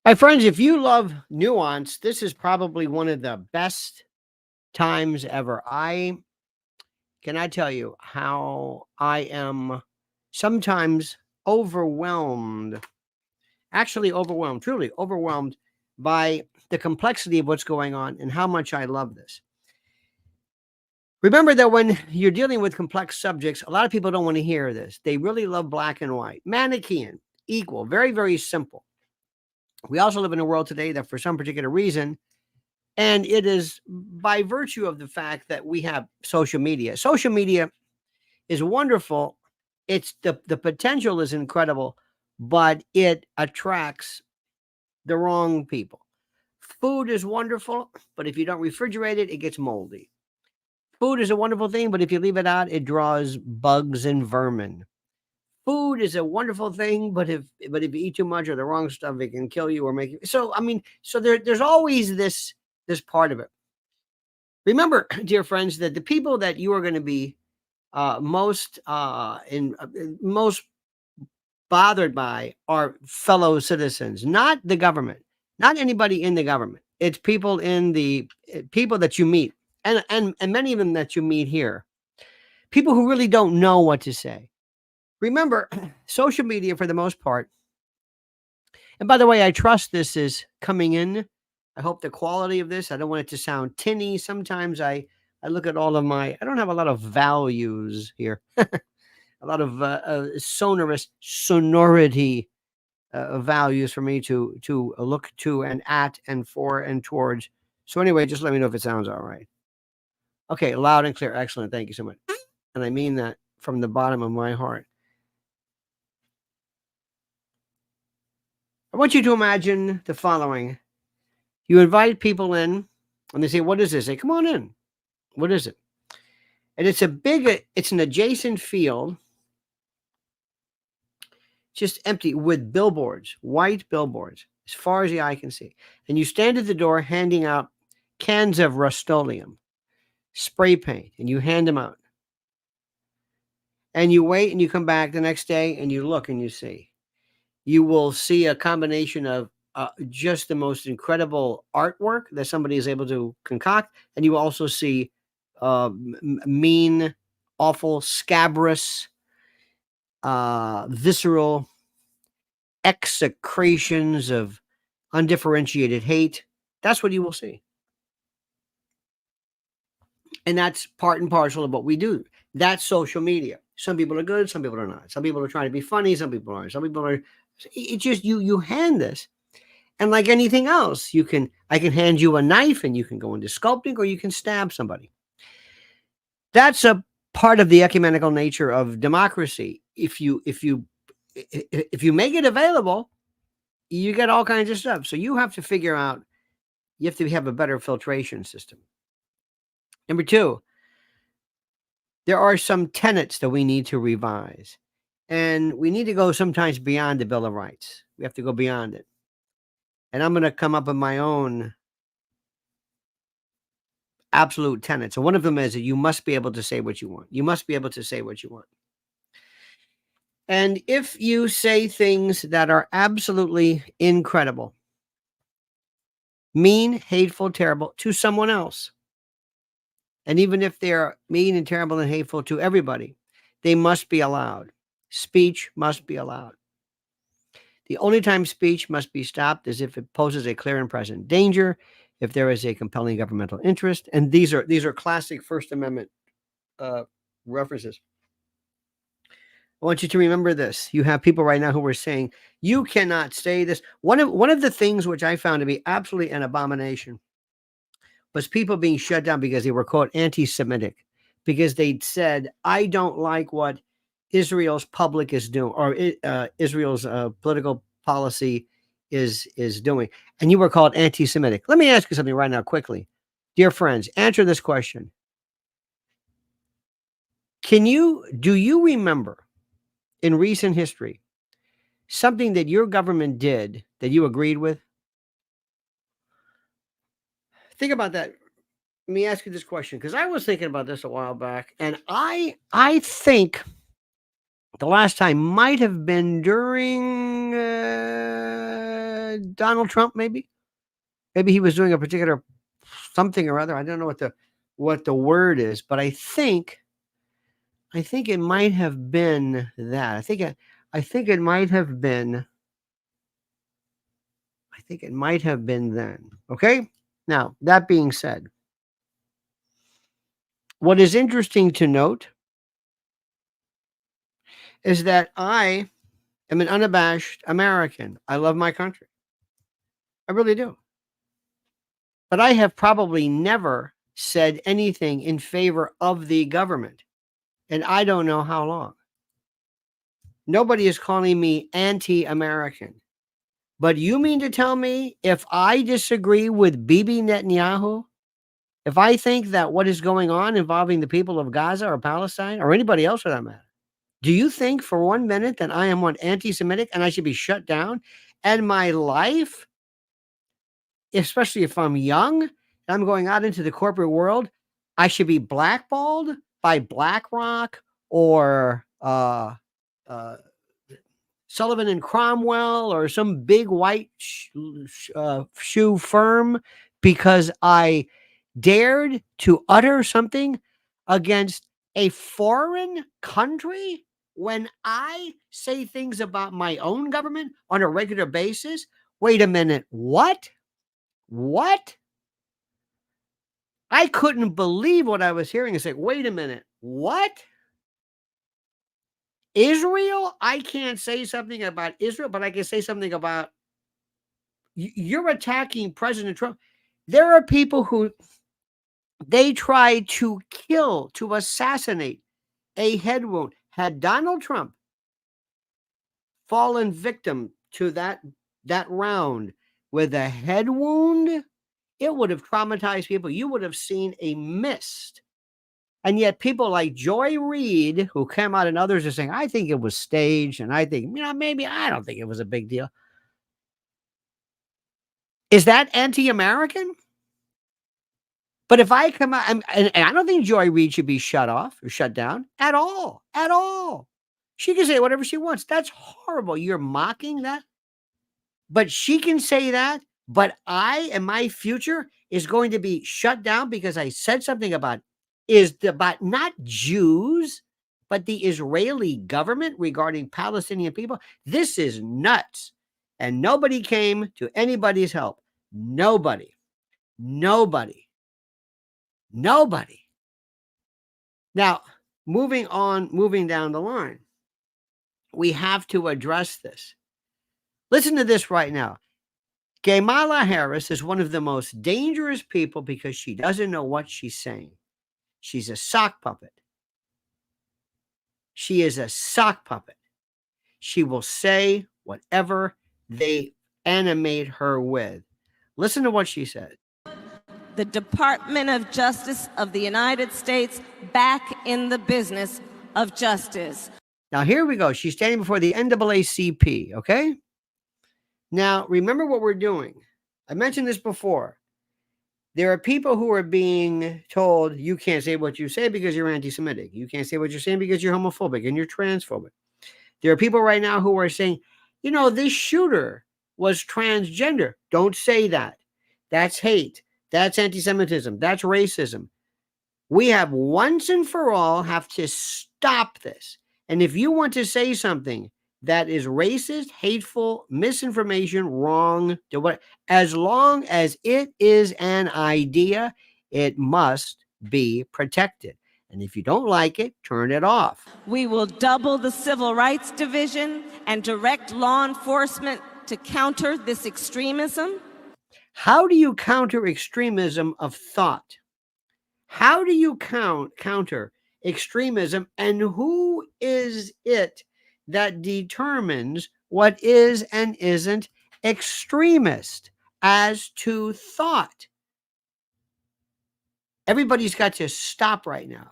My friends, if you love nuance, this is probably one of the best times ever. I cannot tell you how I am sometimes overwhelmed, actually overwhelmed, truly overwhelmed by the complexity of what's going on and how much I love this. Remember that when you're dealing with complex subjects, a lot of people don't want to hear this. They really love black and white, Manichean, equal, very, very simple. We also live in a world today that for some particular reason, and it is by virtue of the fact that we have social media. Social media is wonderful. It's the potential is incredible, but it attracts the wrong people. Food is wonderful, but if you don't refrigerate it, it gets moldy. Food is a wonderful thing, but if you leave it out, it draws bugs and vermin. Food is a wonderful thing, but if you eat too much or the wrong stuff, it can kill you or make you. So I mean, so there's always this part of it. Remember, dear friends, that the people that you are going to be most bothered by are fellow citizens, not the government, not anybody in the government. It's people in the people that you meet, and many of them that you meet here, people who really don't know what to say. Remember, social media for the most part. And by the way, I trust this is coming in. I hope the quality of this. I don't want it to sound tinny. Sometimes I look at all of my. I don't have a lot of values here. A lot of sonority values for me to look to and at and for and towards. So anyway, just let me know if it sounds all right. Okay, loud and clear. Excellent. Thank you so much. And I mean that from the bottom of my heart. I want you to imagine the following. You invite people in and they say, "What is this?" They say, "Come on in." What is it? And it's it's an adjacent field, just empty with billboards, white billboards, as far as the eye can see. And you stand at the door handing out cans of Rust-Oleum, spray paint, and you hand them out. And you wait and you come back the next day and you look and you see. You will see a combination of just the most incredible artwork that somebody is able to concoct. And you will also see mean, awful, scabrous, visceral execrations of undifferentiated hate. That's what you will see. And that's part and parcel of what we do. That's social media. Some people are good, some people are not. Some people are trying to be funny, some people aren't. Some people are. It's just you hand this, and like anything else, I can hand you a knife, and you can go into sculpting, or you can stab somebody. That's a part of the ecumenical nature of democracy. If you make it available, you get all kinds of stuff. So you have to figure out. You have to have a better filtration system. Number two, there are some tenets that we need to revise. And we need to go sometimes beyond the Bill of Rights. We have to go beyond it. And I'm going to come up with my own absolute tenets. So one of them is that you must be able to say what you want. You must be able to say what you want. And if you say things that are absolutely incredible, mean, hateful, terrible to someone else, and even if they're mean and terrible and hateful to everybody, they must be allowed. Speech must be allowed. The only time speech must be stopped is if it poses a clear and present danger, if there is a compelling governmental interest, and these are classic First Amendment references. I want you to remember this. You have people right now who are saying you cannot say this. One of the things which I found to be absolutely an abomination was people being shut down because they were quote anti-Semitic, because they said, "I don't like what Israel's public is doing, or Israel's political policy is doing," and you were called anti-Semitic. Let me ask you something right now, quickly, dear friends. Answer this question: do you remember in recent history something that your government did that you agreed with? Think about that. Let me ask you this question, because I was thinking about this a while back, and I think the last time might have been during Donald Trump, maybe. Maybe he was doing a particular something or other. I don't know what the word is, but I think it might have been that. I think it might have been then. Okay? Now, that being said, what is interesting to note is that I am an unabashed American. I love my country. I really do. But I have probably never said anything in favor of the government. And I don't know how long. Nobody is calling me anti-American. But you mean to tell me if I disagree with Bibi Netanyahu, if I think that what is going on involving the people of Gaza or Palestine or anybody else for that matter, do you think for 1 minute that I am anti-Semitic and I should be shut down? And my life, especially if I'm young and I'm going out into the corporate world, I should be blackballed by BlackRock or Sullivan and Cromwell or some big white shoe firm because I dared to utter something against a foreign country when I say things about my own government on a regular basis? Wait a minute. What? I couldn't believe what I was hearing. It's like, wait a minute. What? Israel? I can't say something about Israel, but I can say something about you're attacking President Trump. There are people who they tried to kill, to assassinate a head wound. Had Donald Trump fallen victim to that round with a head wound, it would have traumatized people. You would have seen a mist. And yet people like Joy Reid, who came out and others are saying, I think it was staged. And I think, maybe I don't think it was a big deal. Is that anti-American? But if I come out, and I don't think Joy Reid should be shut off or shut down at all. She can say whatever she wants. That's horrible. You're mocking that. But she can say that. But I and my future is going to be shut down because I said something about not Jews, but the Israeli government regarding Palestinian people. This is nuts. And nobody came to anybody's help. Nobody. Now, moving down the line, we have to address this. Listen to this right now. Kamala Harris is one of the most dangerous people because she doesn't know what she's saying. She's a sock puppet. She is a sock puppet. She will say whatever they animate her with. Listen to what she said. The Department of Justice of the United States back in the business of justice. Now, here we go. She's standing before the NAACP, okay? Now, remember what we're doing. I mentioned this before. There are people who are being told you can't say what you say because you're anti-Semitic. You can't say what you're saying because you're homophobic and you're transphobic. There are people right now who are saying, this shooter was transgender. Don't say that. That's hate. That's anti-Semitism. That's racism. We have once and for all have to stop this. And if you want to say something that is racist, hateful, misinformation, wrong, as long as it is an idea, it must be protected. And if you don't like it, turn it off. We will double the Civil Rights Division and direct law enforcement to counter this extremism. How do you counter extremism of thought? How do you counter extremism? And who is it that determines what is and isn't extremist as to thought? Everybody's got to stop right now.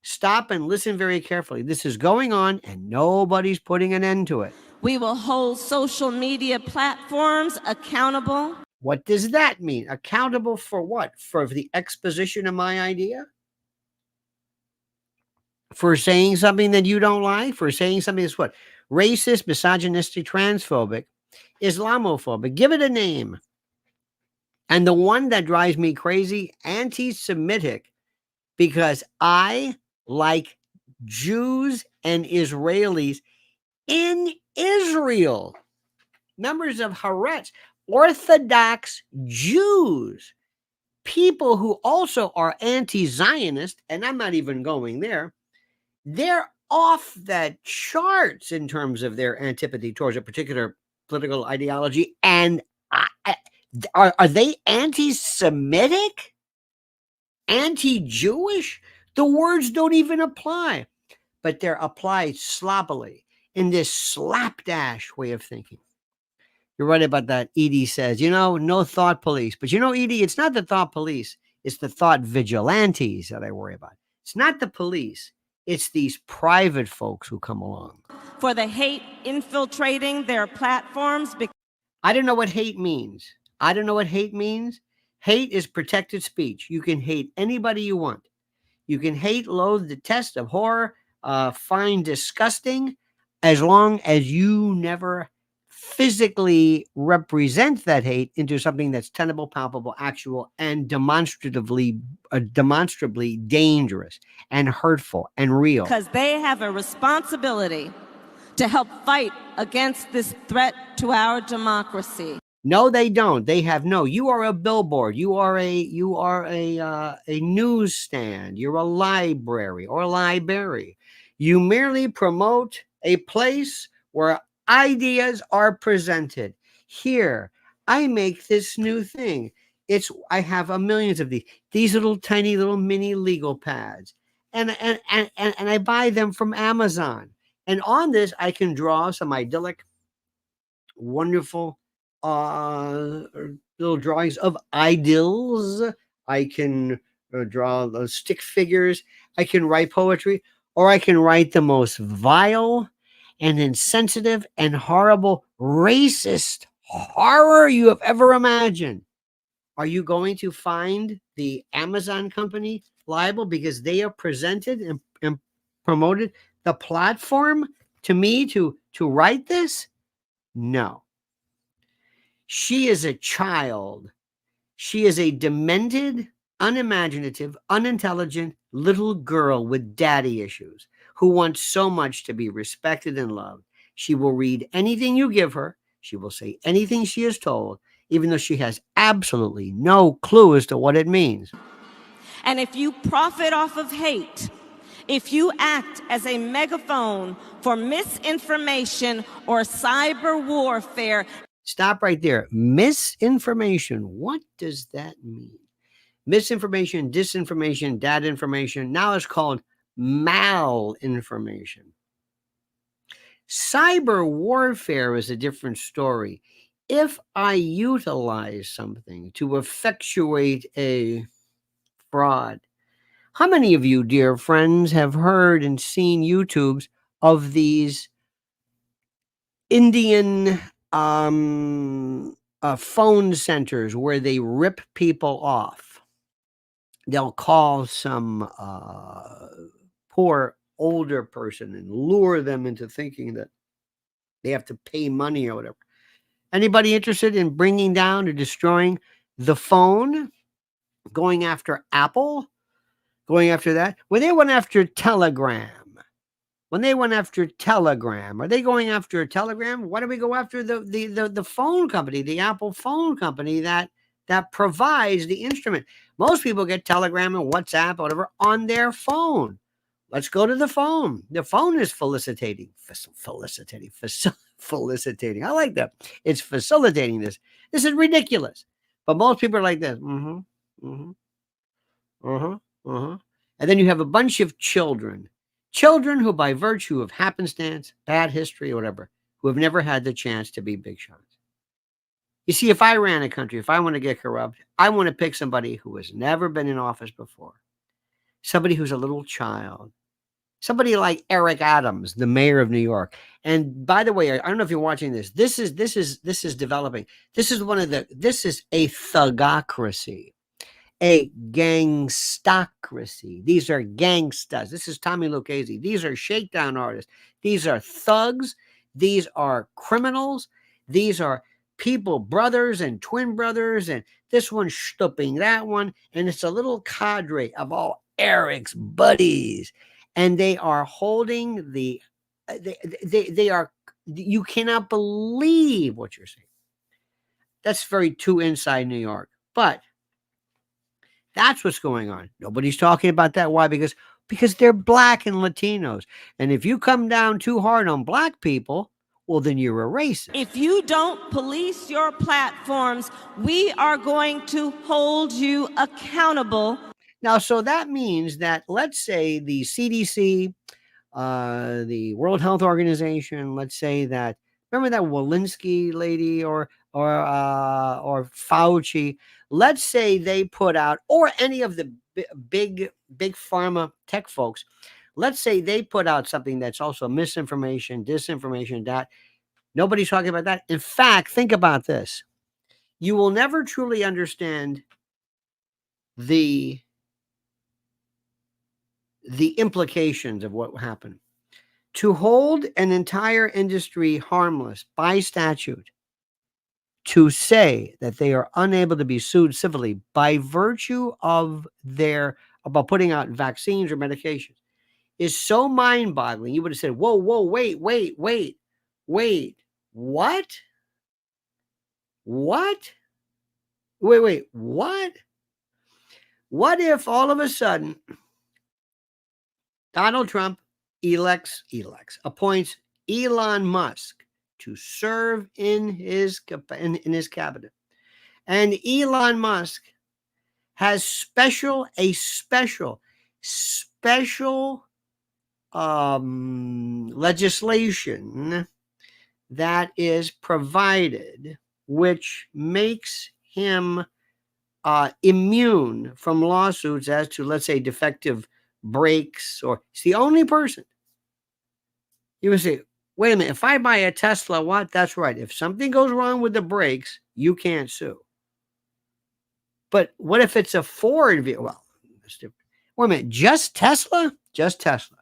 Stop and listen very carefully. This is going on and nobody's putting an end to it. We will hold social media platforms accountable. What does that mean? Accountable for what? For the exposition of my idea? For saying something that you don't like? For saying something that's what? Racist, misogynistic, transphobic. Islamophobic. Give it a name. And the one that drives me crazy, anti-Semitic, because I like Jews and Israelis in Israel. Members of Haaretz, Orthodox Jews, people who also are anti-Zionist, and I'm not even going there. They're off the charts in terms of their antipathy towards a particular political ideology. And are they anti-Semitic? Anti-Jewish? The words don't even apply, but they're applied sloppily in this slapdash way of thinking. You're right about that. Edie says, no thought police. But Edie, it's not the thought police. It's the thought vigilantes that I worry about. It's not the police. It's these private folks who come along. For the hate infiltrating their platforms. I don't know what hate means. Hate is protected speech. You can hate anybody you want. You can hate, loathe, detest, abhor, find disgusting, as long as you never physically represent that hate into something that's tenable, palpable, actual, and demonstrably dangerous and hurtful and real. Because they have a responsibility to help fight against this threat to our democracy. No, they don't. They have no. You are a billboard. You are a newsstand. You're a library or library. You merely promote a place where ideas are presented. Here, I make this new thing. I have millions of these little tiny little mini legal pads, and I buy them from Amazon. And on this, I can draw some idyllic, wonderful little drawings of idylls. I can draw those stick figures. I can write poetry, or I can write the most vile and insensitive and horrible racist horror you have ever imagined. Are you going to find the Amazon company liable because they have presented and promoted the platform to me to write this? No. She is a child. She is a demented, unimaginative, unintelligent little girl with daddy issues who wants so much to be respected and loved. She will read anything you give her. She will say anything she is told, even though she has absolutely no clue as to what it means. And if you profit off of hate, if you act as a megaphone for misinformation or cyber warfare. Stop right there. Misinformation. What does that mean? Misinformation, disinformation, data information. Now it's called malinformation. Cyber warfare is a different story. If I utilize something to effectuate a fraud, how many of you, dear friends, have heard and seen YouTubes of these Indian phone centers where they rip people off? They'll call some poor older person and lure them into thinking that they have to pay money or whatever. Anybody interested in bringing down or destroying the phone? Going after Apple? Going after that? When they went after Telegram, are they going after Telegram? Why do we go after the phone company, the Apple phone company that provides the instrument? Most people get Telegram and WhatsApp or whatever on their phone. Let's go to the phone. The phone is felicitating. I like that. It's facilitating this. This is ridiculous. But most people are like this. And then you have a bunch of children who, by virtue of happenstance, bad history, or whatever, who have never had the chance to be big shots. You see, if I ran a country, if I want to get corrupt, I want to pick somebody who has never been in office before. Somebody who's a little child. Somebody like Eric Adams, the mayor of New York. And by the way, I don't know if you're watching this. This is developing. This is a thugocracy, a gangstocracy. These are gangstas. This is Tommy Lucchese. These are shakedown artists. These are thugs. These are criminals. These are people, brothers and twin brothers, and this one stooping that one, and it's a little cadre of all Eric's buddies, and they are holding the. They are. You cannot believe what you're saying. That's very too inside New York, but that's what's going on. Nobody's talking about that. Why? Because they're black and Latinos, and if you come down too hard on black people, well, then you're a racist. If you don't police your platforms, we are going to hold you accountable. Now, so that means that, let's say the CDC, the World Health Organization, let's say that, remember that Walensky lady or Fauci, let's say they put out, or any of the big pharma tech folks, let's say they put out something that's also misinformation, disinformation, that nobody's talking about that. In fact, think about this. You will never truly understand the implications of what happened. To hold an entire industry harmless by statute, to say that they are unable to be sued civilly by virtue of about putting out vaccines or medications, is so mind-boggling. You would have said, whoa, wait, what? Wait, what? What if all of a sudden Donald Trump appoints Elon Musk to serve in his cabinet, and Elon Musk has special legislation that is provided, which makes him immune from lawsuits as to, let's say, defective brakes, or it's the only person. You would say, wait a minute, if I buy a Tesla, what? That's right. If something goes wrong with the brakes, you can't sue. But what if it's a Ford vehicle? Well, that's different. Wait a minute, just Tesla? Just Tesla.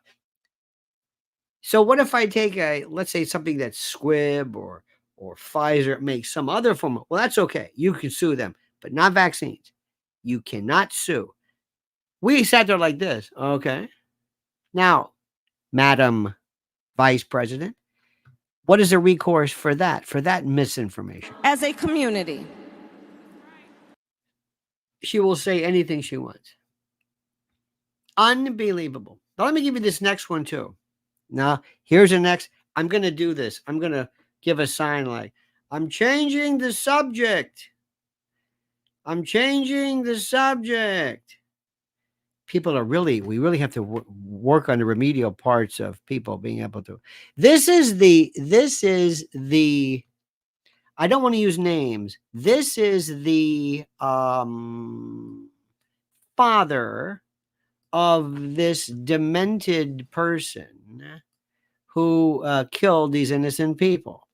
So what if I take let's say something that's Squibb or Pfizer makes some other form of, well, that's okay. You can sue them, but not vaccines. You cannot sue. We sat there like this. Okay. Now, Madam Vice President, what is the recourse for that misinformation? As a community, She will say anything she wants. Unbelievable. Now, let me give you this next one too. Now, here's the next. I'm going to do this. I'm going to give a sign like, I'm changing the subject. I'm changing the subject. People we really have to work on the remedial parts of people being able to. This is the, I don't want to use names. This is the father of this demented person who killed these innocent people.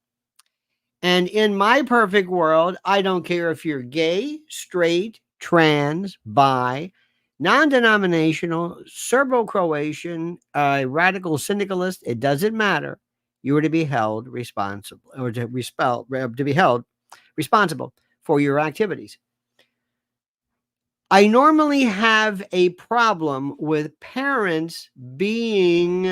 And in my perfect world, I don't care if you're gay, straight, trans, bi, non-denominational, Serbo-Croatian, radical syndicalist, it doesn't matter. You are to be held responsible, or to be held responsible for your activities. I normally have a problem with parents being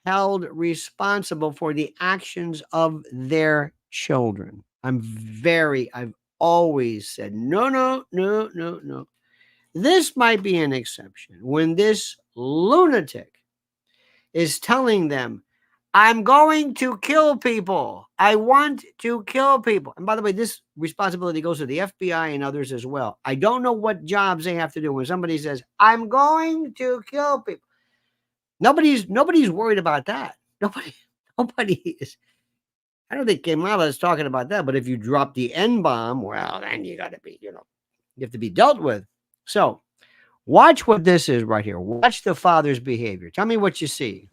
held responsible for the actions of their children. I've always said, no. This might be an exception when this lunatic is telling them, I'm going to kill people. I want to kill people. And by the way, this responsibility goes to the FBI and others as well. I don't know what jobs they have to do when somebody says, I'm going to kill people. Nobody's worried about that. Nobody is. I don't think Kamala is talking about that. But if you drop the N-bomb, well, then you got to be, you have to be dealt with. So watch what this is right here. Watch the father's behavior. Tell me what you see.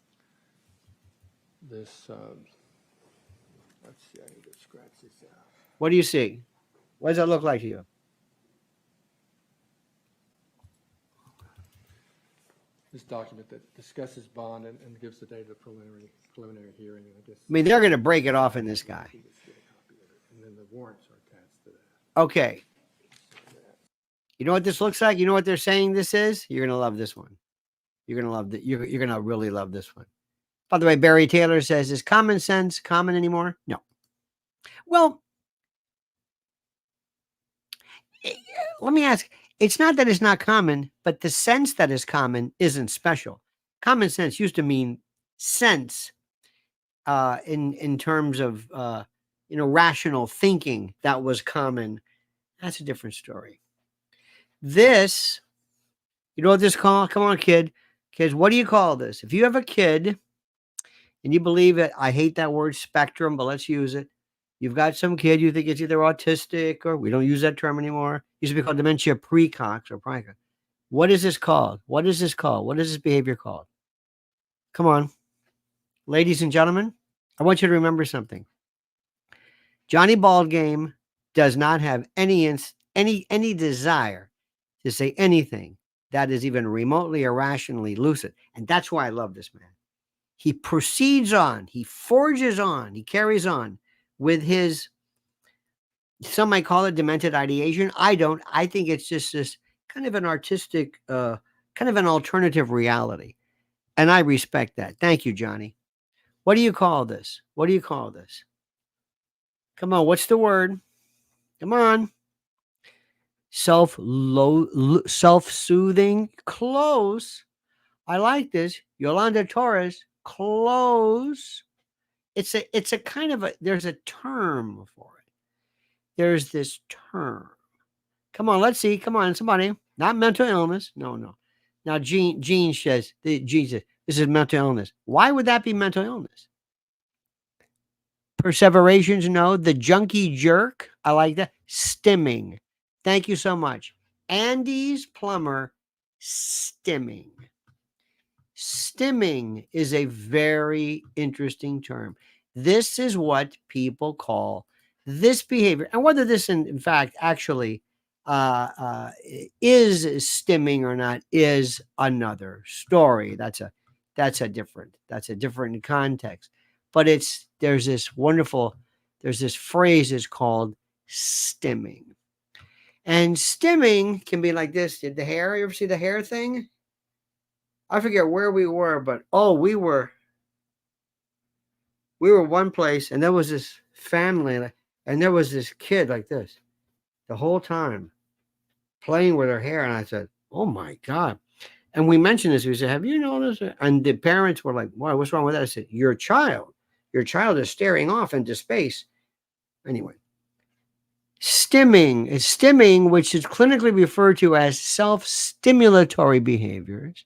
This, let's see, I need to scratch this out. What do you see? What does that look like to you? This document that discusses bond and gives the date of the preliminary hearing, and I guess. I mean, they're going to break it off in this guy. We just get a copy of it, and then the warrants are attached to that. Okay. You know what this looks like? You know what they're saying this is? You're going to love this one. You're going to love that. You're going to really love this one. By the way, Barry Taylor says, is common sense common anymore? No. Well, let me ask. It's not that it's not common, but the sense that is common isn't special. Common sense used to mean sense in terms of rational thinking that was common. That's a different story. This, you know what this called? Come on, kids, what do you call this? If you have a kid and you believe it, I hate that word spectrum, but let's use it. You've got some kid you think it's either autistic or we don't use that term anymore. It used to be called dementia precox or precox. What is this called? What is this called? What is this behavior called? Come on. Ladies and gentlemen, I want you to remember something. Johnny Baldgame does not have any desire to say anything that is even remotely irrationally lucid. And that's why I love this man. He proceeds on, he forges on, he carries on with his, some might call it demented ideation. I don't. I think it's just this kind of an artistic, kind of an alternative reality. And I respect that. Thank you, Johnny. What do you call this? What do you call this? Come on, what's the word? Come on. Self-soothing. Close. I like this. Yolanda Torres. Close. It's a kind of there's a term for it. There's this term. Come on, let's see. Come on, somebody. Not mental illness. No. Now, Gene says, this is mental illness. Why would that be mental illness? Perseverations, no. The junkie jerk, I like that. Stimming. Thank you so much. Andy's plumber, stimming. Stimming is a very interesting term. This is what people call this behavior. And whether this, in fact, actually is stimming or not is another story. That's a different context. But there's this phrase is called stimming. And stimming can be like this. Did the hair, you ever see the hair thing? I forget where we were, but we were one place and there was this family and there was this kid like this the whole time playing with her hair. And I said, oh my God. And we mentioned this. We said, have you noticed it? And the parents were like, why, what's wrong with that? I said, your child is staring off into space. Anyway, stimming, which is clinically referred to as self-stimulatory behaviors,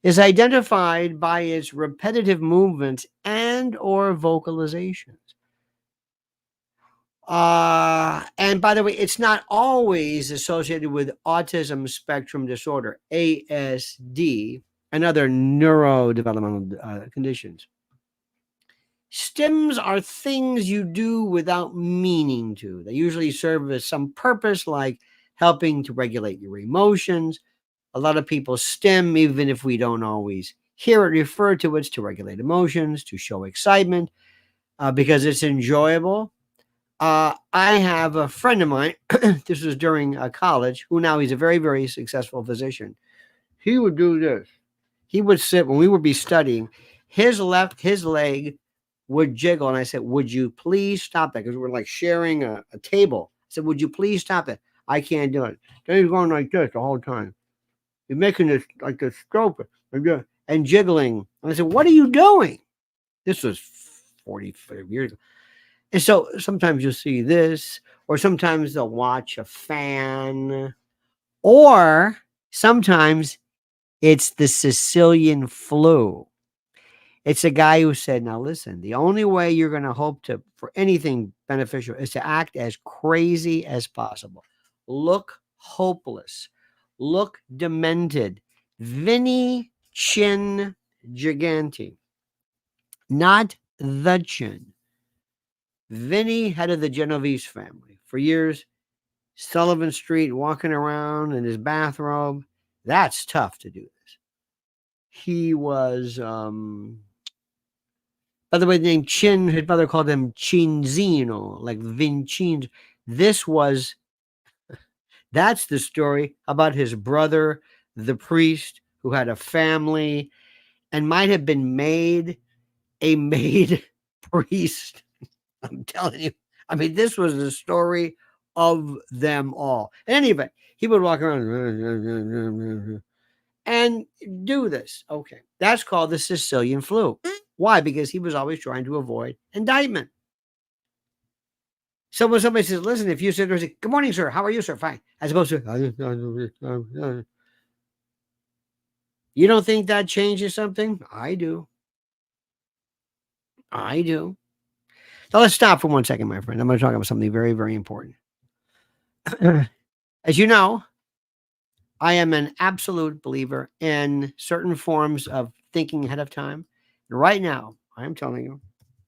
is identified by its repetitive movements and or vocalizations. And by the way, it's not always associated with autism spectrum disorder, ASD, and other neurodevelopmental conditions. Stims are things you do without meaning to. They usually serve as some purpose, like helping to regulate your emotions. A lot of people stim, even if we don't always hear it referred to. It's to regulate emotions, to show excitement, because it's enjoyable. I have a friend of mine, this was during college, who now he's a very, very successful physician. He would do this. He would sit, when we would be studying, his leg would jiggle. And I said, would you please stop that? Because we're like sharing a table. I said, would you please stop it? I can't do it. Then he's going like this the whole time. He's making this like this stroke and jiggling. And I said, what are you doing? This was 45 years ago. And so sometimes you'll see this, or sometimes they'll watch a fan, or sometimes it's the Sicilian flu. It's a guy who said, now listen, the only way you're going to hope for anything beneficial is to act as crazy as possible. Look hopeless. Look demented. Vinny Chin Gigante. Not the Chin. Vinny, head of the Genovese family. For years, Sullivan Street, walking around in his bathrobe. That's tough to do this. he was, by the way, the name Chin, his mother called him Cinzino, like Vincenzo. This was, that's the story about his brother, the priest, who had a family and might have been made a made priest. I'm telling you. I mean, this was the story of them all. In any event, he would walk around and do this. Okay. That's called the Sicilian flu. Why? Because he was always trying to avoid indictment. So when somebody says, listen, if you sit there and say, good morning, sir, how are you, sir? Fine. As opposed to, you don't think that changes something? I do. I do. Now let's stop for 1 second, my friend. I'm going to talk about something very, very important. As you know, I am an absolute believer in certain forms of thinking ahead of time. And right now, I am telling you,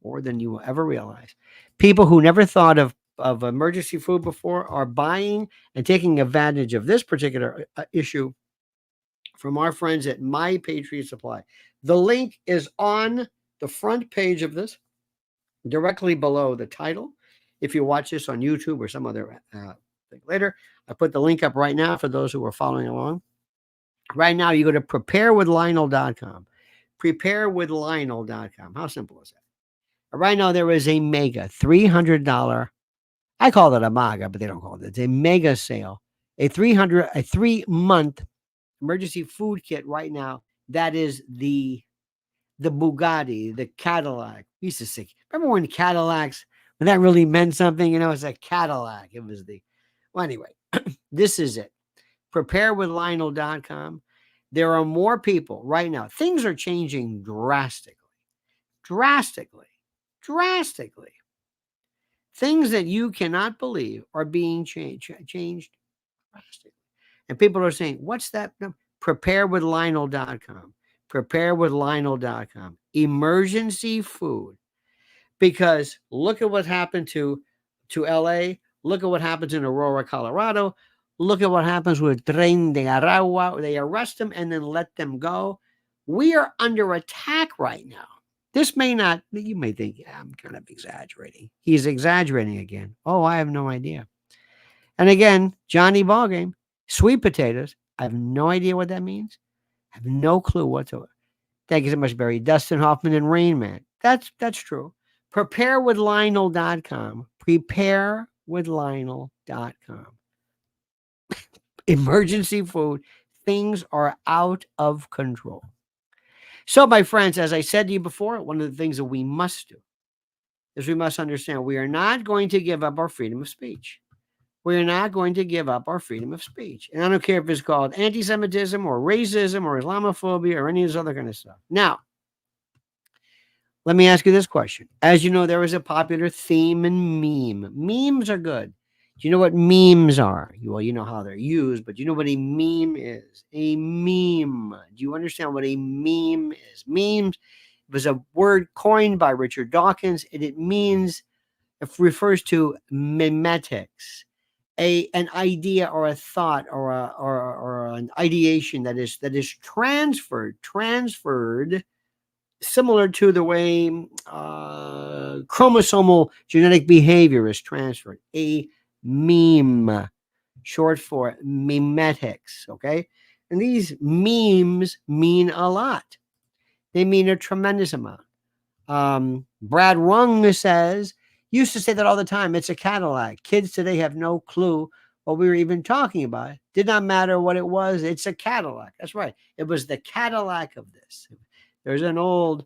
more than you will ever realize, people who never thought of emergency food before are buying and taking advantage of this particular issue from our friends at My Patriot Supply. The link is on the front page of this, directly below the title. If you watch this on YouTube or some other thing later, I put the link up right now for those who are following along. Right now, you go to preparewithlionel.com. Preparewithlionel.com. How simple is that? Right now, there is a mega $300. I call it a MAGA, but they don't call it. It's a mega sale. A 3-month emergency food kit right now. That is the Bugatti, the Cadillac. We used to say, remember when Cadillacs, when that really meant something? You know, it's a Cadillac. It was the, well, anyway, this is it. Preparewithlionel.com. There are more people right now. Things are changing drastically. Things that you cannot believe are being changed drastically. And people are saying, what's that? No, preparewithlionel.com. Preparewithlionel.com. Emergency food. Because look at what happened to LA. Look at what happens in Aurora, Colorado. Look at what happens with Tren de Aragua. They arrest them and then let them go. We are under attack right now. This may not, you may think, yeah, I'm kind of exaggerating. He's exaggerating again. Oh, I have no idea. And again, Johnny Ballgame, sweet potatoes. I have no idea what that means. I have no clue whatsoever. Thank you so much, Barry. Dustin Hoffman and Rain Man. That's true. Preparewithlionel.com. Preparewithlionel.com. Emergency food. Things are out of control. So, my friends, as I said to you before, one of the things that we must do is we must understand we are not going to give up our freedom of speech. We are not going to give up our freedom of speech. And I don't care if it's called anti-Semitism or racism or Islamophobia or any of this other kind of stuff. Now, let me ask you this question. As you know, there is a popular theme in meme. Memes are good. Do you know what memes are? Well, you know how they're used, but do you know what a meme is? A meme. Do you understand what a meme is? Memes was a word coined by Richard Dawkins, and it refers to memetics, an idea or a thought or an ideation that is transferred, similar to the way chromosomal genetic behavior is transferred. A meme, short for memetics, okay? And these memes mean a lot. They mean a tremendous amount. Brad Rung used to say that all the time. It's a Cadillac. Kids today have no clue what we were even talking about. Did not matter what it was. It's a Cadillac. That's right. It was the Cadillac of this. There's an old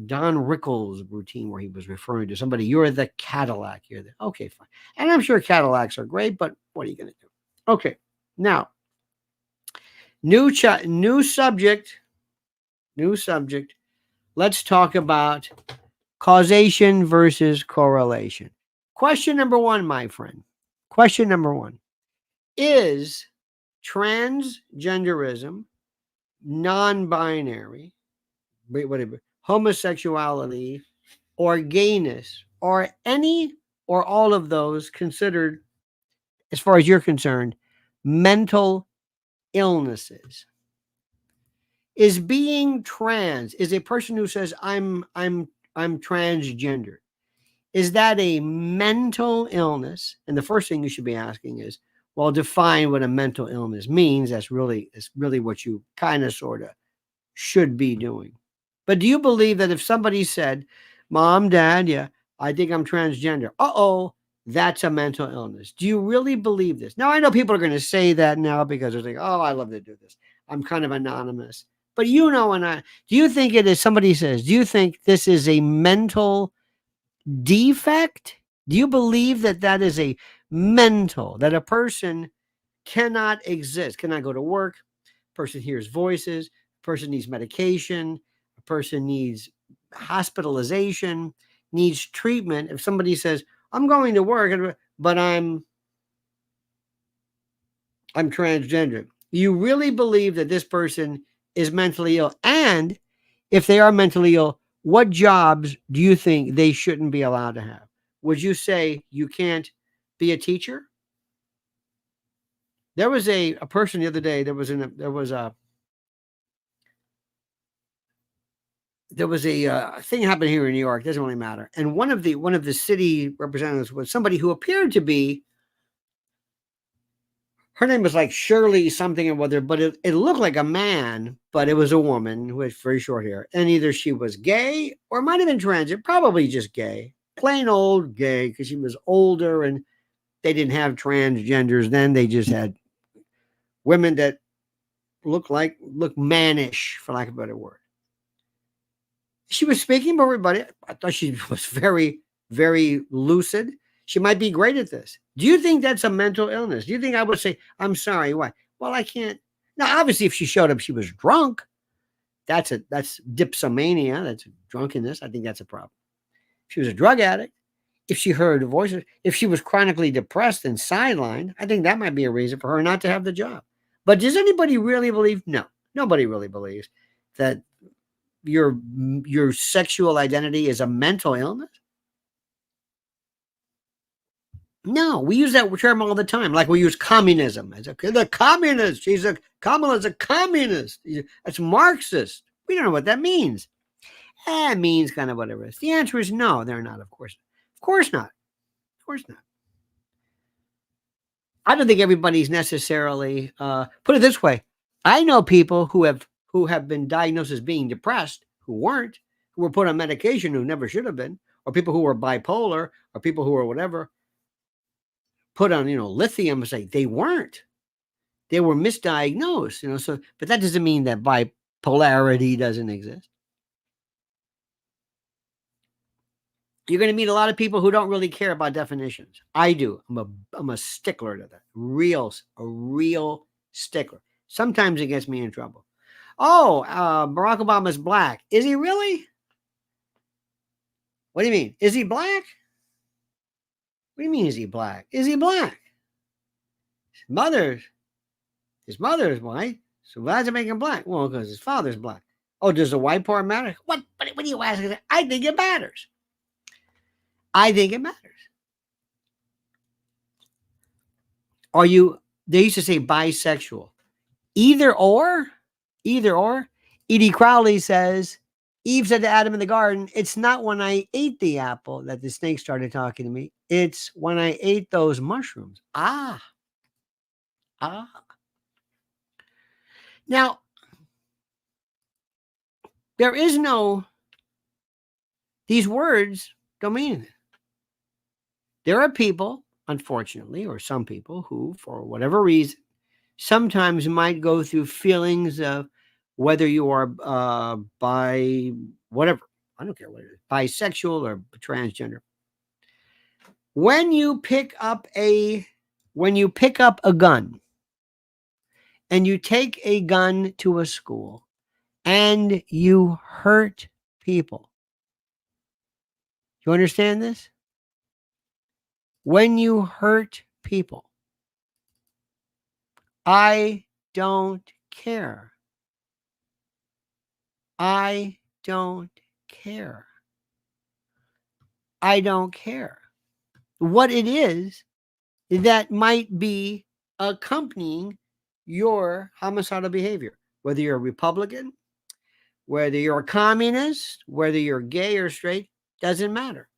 Don Rickles routine where he was referring to somebody. You're the Cadillac. You're the, okay, fine. And I'm sure Cadillacs are great, but what are you going to do? Okay. Now, new subject. Let's talk about causation versus correlation. Question number one, my friend. Question number one. Is transgenderism, non-binary, homosexuality, or gayness, or any or all of those considered, as far as you're concerned, mental illnesses? Is being trans, is a person who says I'm transgender, is that a mental illness? And the first thing you should be asking is, well, define what a mental illness means. That's really what you kind of sort of should be doing. But do you believe that if somebody said, Mom, Dad, yeah, I think I'm transgender, that's a mental illness? Do you really believe this? Now, I know people are going to say that now because they're like, oh, I love to do this. I'm kind of anonymous. But do you think it is, somebody says, do you think this is a mental defect? Do you believe that that is a mental, that a person cannot exist, cannot go to work, person hears voices, person needs medication, a person needs hospitalization, needs treatment? If somebody says, I'm going to work, but I'm transgender, you really believe that this person is mentally ill? And if they are mentally ill, what jobs do you think they shouldn't be allowed to have? Would you say you can't be a teacher? There was a person the other day, there was a thing happened here in New York, doesn't really matter. And one of the city representatives was somebody who appeared to be, her name was like Shirley something or whether, but it looked like a man, but it was a woman who had very short hair. And either she was gay or it might have been transgender, probably just gay, plain old gay, because she was older and they didn't have transgenders then. They just had women that look mannish, for lack of a better word. She was speaking to everybody. I thought she was very, very lucid. She might be great at this. Do you think that's a mental illness? Do you think I would say, I'm sorry, why? Well, I can't. Now, obviously, if she showed up, she was drunk. That's dipsomania. That's drunkenness. I think that's a problem. If she was a drug addict, if she heard voices, if she was chronically depressed and sidelined, I think that might be a reason for her not to have the job. But does anybody really believe? No, nobody really believes that your sexual identity is a mental illness. No, we use that term all the time. Like we use communism as the communist. Kamala's a communist. That's Marxist. We don't know what that means. It means kind of whatever it is. The answer is no, they're not, of course. Of course not. Of course not. I don't think everybody's necessarily, put it this way. I know people who have been diagnosed as being depressed, who were put on medication who never should have been, or people who were bipolar, or people who were whatever, put on, lithium. It's like they weren't. They were misdiagnosed, so, but that doesn't mean that bipolarity doesn't exist. You're going to meet a lot of people who don't really care about definitions. I do. I'm a stickler to that. A real stickler. Sometimes it gets me in trouble. Oh, Barack Obama's black. Is he really? What do you mean? Is he black? What do you mean, is he black? Is he black? His mother is white. So why does it make him black? Well, because his father's black. Oh, does the white part matter? What are you asking? I think it matters. I think it matters. They used to say bisexual. Either or. Edie Crowley says, Eve said to Adam in the garden, it's not when I ate the apple that the snake started talking to me. It's when I ate those mushrooms. Ah. Now, there is these words don't mean anything. There are people, unfortunately, or some people who, for whatever reason, sometimes might go through feelings of whether you are whatever, I don't care what it is, bisexual or transgender. When you pick up a gun and you take a gun to a school and you hurt people, you understand this? When you hurt people, I don't care. I don't care. I don't care. What it is that might be accompanying your homicidal behavior, whether you're a Republican, whether you're a communist, whether you're gay or straight, doesn't matter.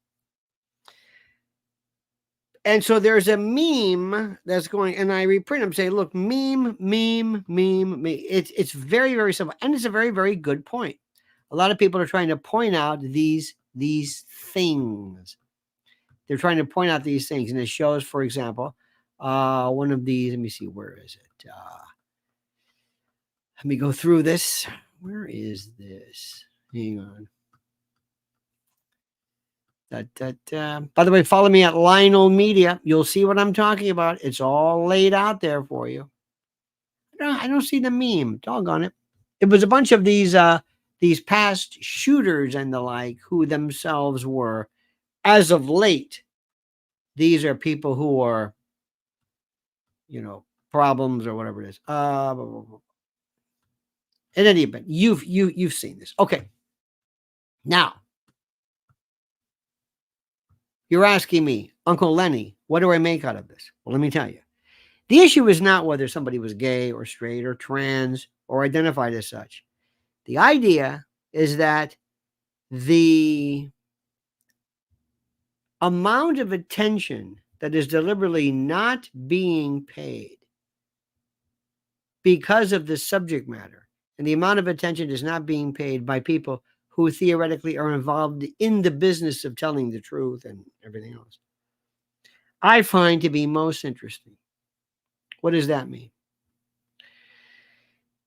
And so there's a meme that's going, and I reprint them, say, look, meme. It's very, very simple. And it's a very, very good point. A lot of people are trying to point out these things. They're trying to point out these things. And it shows, for example, one of these, let me see, where is it? Let me go through this. Where is this? Hang on. By the way, follow me at Lionel Media. You'll see what I'm talking about. It's all laid out there for you. I don't see the meme. Doggone it. It was a bunch of these past shooters and the like who themselves were, as of late, these are people who are, problems or whatever it is. In any event, you've seen this. Okay. Now, you're asking me, Uncle Lenny, what do I make out of this? Well, let me tell you. The issue is not whether somebody was gay or straight or trans or identified as such. The idea is that the amount of attention that is deliberately not being paid because of the subject matter, and the amount of attention is not being paid by people who theoretically are involved in the business of telling the truth and everything else, I find to be most interesting. What does that mean?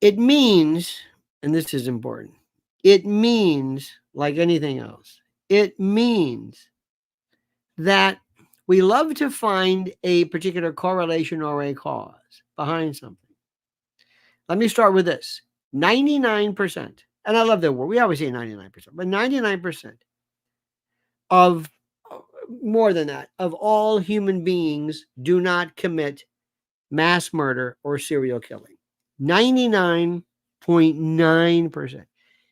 It means, and this is important, it means, like anything else, it means that we love to find a particular correlation or a cause behind something. Let me start with this. 99%, and I love that word. We always say 99%, but 99% of, more than that, of all human beings do not commit mass murder or serial killing. 99.9%.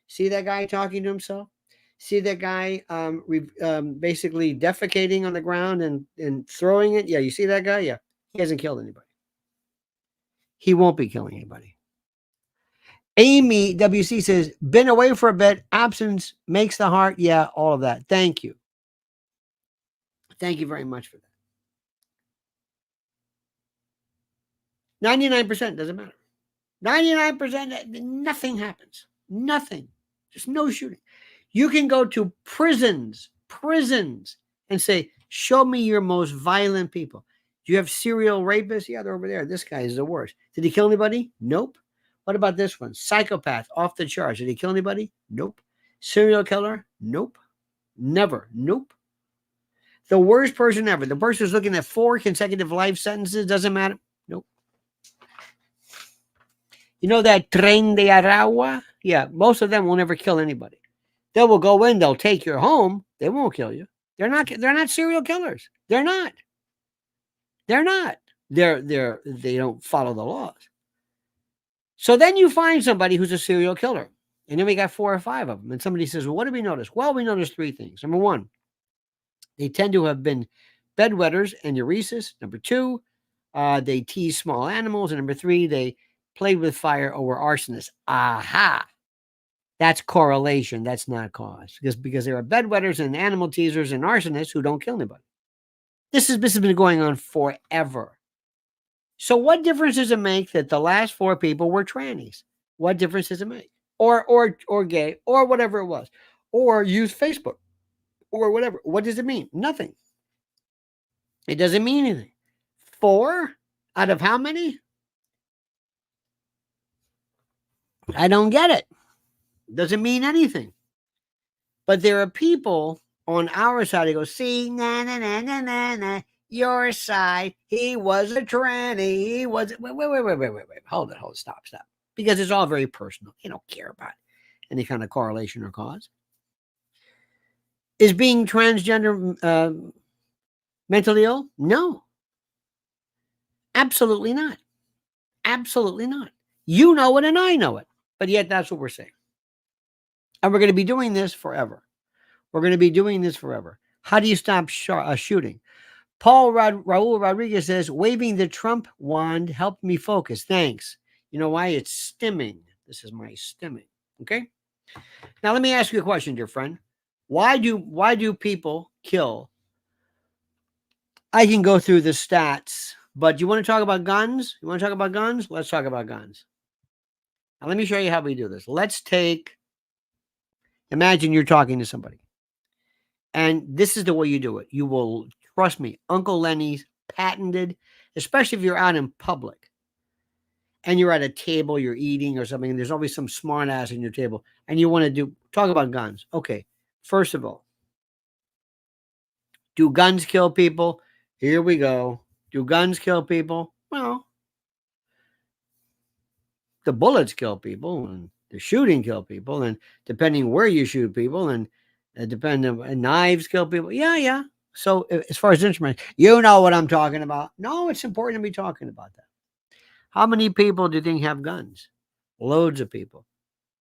See that guy talking to himself? See that guy basically defecating on the ground and throwing it? Yeah, you see that guy? Yeah, he hasn't killed anybody. He won't be killing anybody. Amy WC says, been away for a bit. Absence makes the heart. Yeah, all of that. Thank you. Thank you very much for that. 99% doesn't matter. 99%, nothing happens. Nothing. There's no shooting. You can go to prisons, and say, show me your most violent people. Do you have serial rapists? Yeah, they're over there. This guy is the worst. Did he kill anybody? Nope. What about this one? Psychopath, off the charts. Did he kill anybody? Nope. Serial killer? Nope. Never. Nope. The worst person ever. The person who's looking at 4 consecutive life sentences. Doesn't matter. Nope. You know that Tren de Aragua? Yeah, most of them will never kill anybody. They will go in, they'll take your home. They won't kill you. They're not serial killers. They're not. They don't follow the laws. So then you find somebody who's a serial killer. And then we got 4 or 5 of them. And somebody says, well, what did we notice? Well, we noticed 3 things. Number 1, they tend to have been bedwetters and urethrists. Number 2, they tease small animals. And number 3, they played with fire or were arsonists. Aha. That's correlation. That's not cause. Because there are bedwetters and animal teasers and arsonists who don't kill anybody. This has been going on forever. So what difference does it make that the last 4 people were trannies? What difference does it make? Or gay, or whatever it was, or use Facebook, or whatever. What does it mean? Nothing. It doesn't mean anything. 4 out of how many? I don't get it. Doesn't mean anything. But there are people on our side who go, see, na, your side, he was a tranny, he was, wait, hold it, stop. Because it's all very personal. You don't care about any kind of correlation or cause. Is being transgender mentally ill? No. Absolutely not. Absolutely not. You know it and I know it. But yet that's what we're saying. And we're going to be doing this forever. We're going to be doing this forever. How do you stop shooting? Raul Rodriguez says, waving the Trump wand helped me focus. Thanks. You know why? It's stimming. This is my stimming. Okay? Now, let me ask you a question, dear friend. Why do people kill? I can go through the stats, but you want to talk about guns? You want to talk about guns? Let's talk about guns. Now, let me show you how we do this. Imagine you're talking to somebody, and this is the way you do it. You will, trust me, Uncle Lenny's patented, especially if you're out in public and you're at a table, you're eating or something, and there's always some smart ass in your table, and you want to talk about guns. Okay, first of all, do guns kill people? Here we go. Do guns kill people? Well, the bullets kill people, and the shooting kill people, and depending where you shoot people, and depending on knives kill people. Yeah. So as far as instruments, you know what I'm talking about. No, it's important to be talking about that. How many people do you think have guns? Loads of people.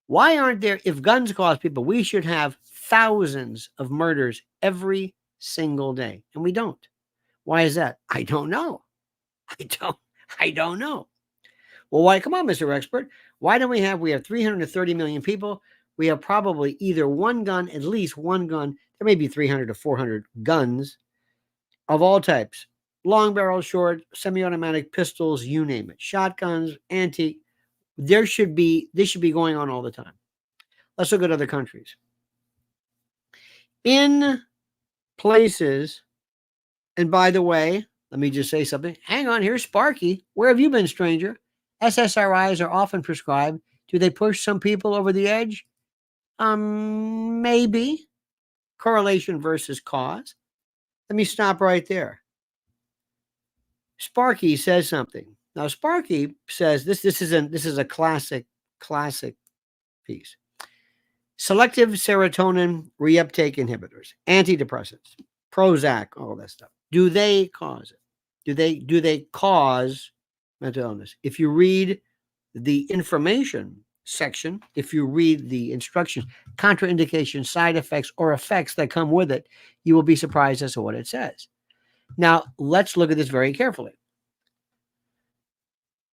Why aren't there? If guns cause people, we should have thousands of murders every single day, and we don't. Why is that? I don't know. I don't know. Well, why? Come on, Mr. Expert. Why don't we have 330 million people. We have probably either one gun, at least one gun. There may be 300 to 400 guns of all types. Long barrel, short, semi-automatic pistols, you name it. Shotguns, antique. This should be going on all the time. Let's look at other countries. In places, and by the way, let me just say something. Hang on, here's Sparky. Where have you been, stranger? SSRIs are often prescribed. Do they push some people over the edge? Maybe. Correlation versus cause. Let me stop right there. Sparky says something. Now, Sparky says this is a classic piece. Selective serotonin reuptake inhibitors, antidepressants, Prozac, all that stuff. Do they cause it? Do they cause mental illness? If you read the information section, if you read the instructions, contraindications, side effects, or effects that come with it, you will be surprised as to what it says. Now, let's look at this very carefully.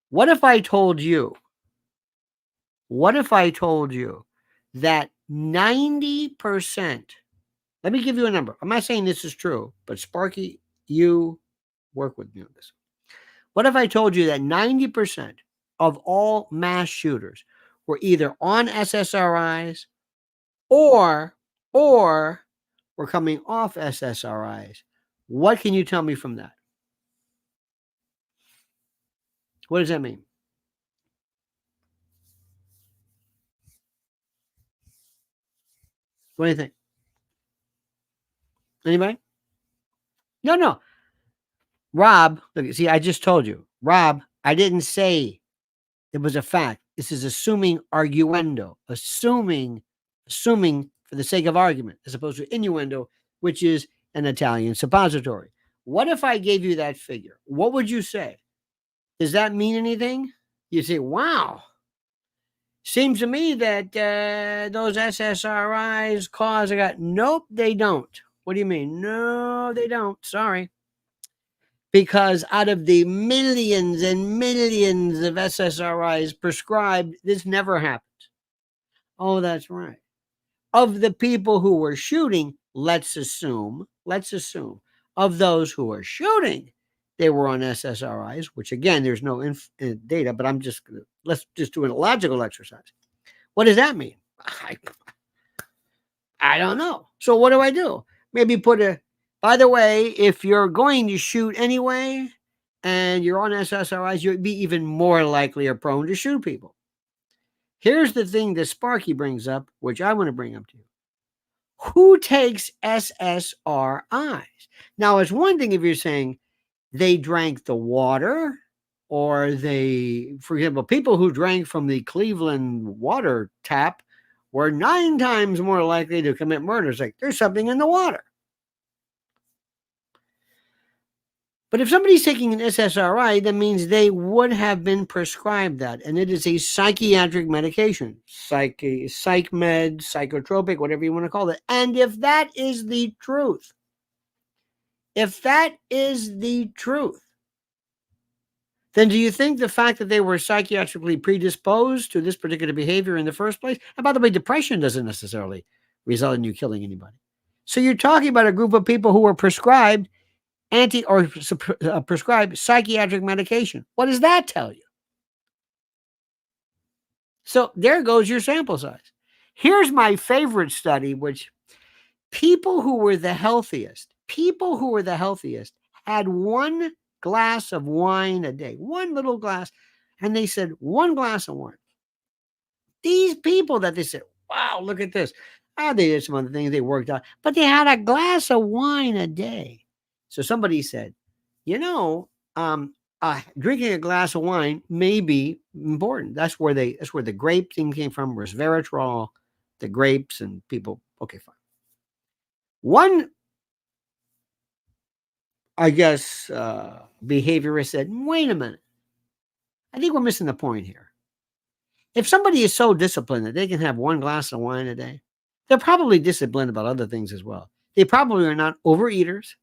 What if I told you that 90%, let me give you a number. I'm not saying this is true, but Sparky, you work with me on this. What if I told you that 90% of all mass shooters were either on SSRIs or were coming off SSRIs? What can you tell me from that? What does that mean? What do you think? Anybody? No. Rob, look, see, I just told you. Rob, I didn't say it was a fact. This is assuming arguendo, assuming for the sake of argument, as opposed to innuendo, which is an Italian suppository. What if I gave you that figure? What would you say? Does that mean anything? You say, wow. Seems to me that those SSRIs cause nope, they don't. What do you mean? No, they don't. Sorry. Because out of the millions and millions of SSRIs prescribed, this never happens. Oh, that's right. Of the people who were shooting, let's assume, of those who were shooting, they were on SSRIs, which again, there's no data, but let's just do a logical exercise. What does that mean? I don't know. So what do? Maybe by the way, if you're going to shoot anyway, and you're on SSRIs, you'd be even more likely or prone to shoot people. Here's the thing that Sparky brings up, which I want to bring up to you. Who takes SSRIs? Now, it's one thing if you're saying they drank the water, or for example, people who drank from the Cleveland water tap were 9 times more likely to commit murders. Like, there's something in the water. But if somebody's taking an SSRI, that means they would have been prescribed that. And it is a psychiatric medication, psych med, psychotropic, whatever you want to call it. And if that is the truth, then do you think the fact that they were psychiatrically predisposed to this particular behavior in the first place? And by the way, depression doesn't necessarily result in you killing anybody. So you're talking about a group of people who were prescribed prescribed psychiatric medication. What does that tell you? So there goes your sample size. Here's my favorite study, which people who were the healthiest had one glass of wine a day, one little glass. And they said, one glass of wine. These people that they said, wow, look at this. They did some other things they worked out, but they had a glass of wine a day. So somebody said, drinking a glass of wine may be important. That's where the grape thing came from, resveratrol, the grapes, and people. Okay, fine. One, I guess, behaviorist said, wait a minute. I think we're missing the point here. If somebody is so disciplined that they can have one glass of wine a day, they're probably disciplined about other things as well. They probably are not overeaters.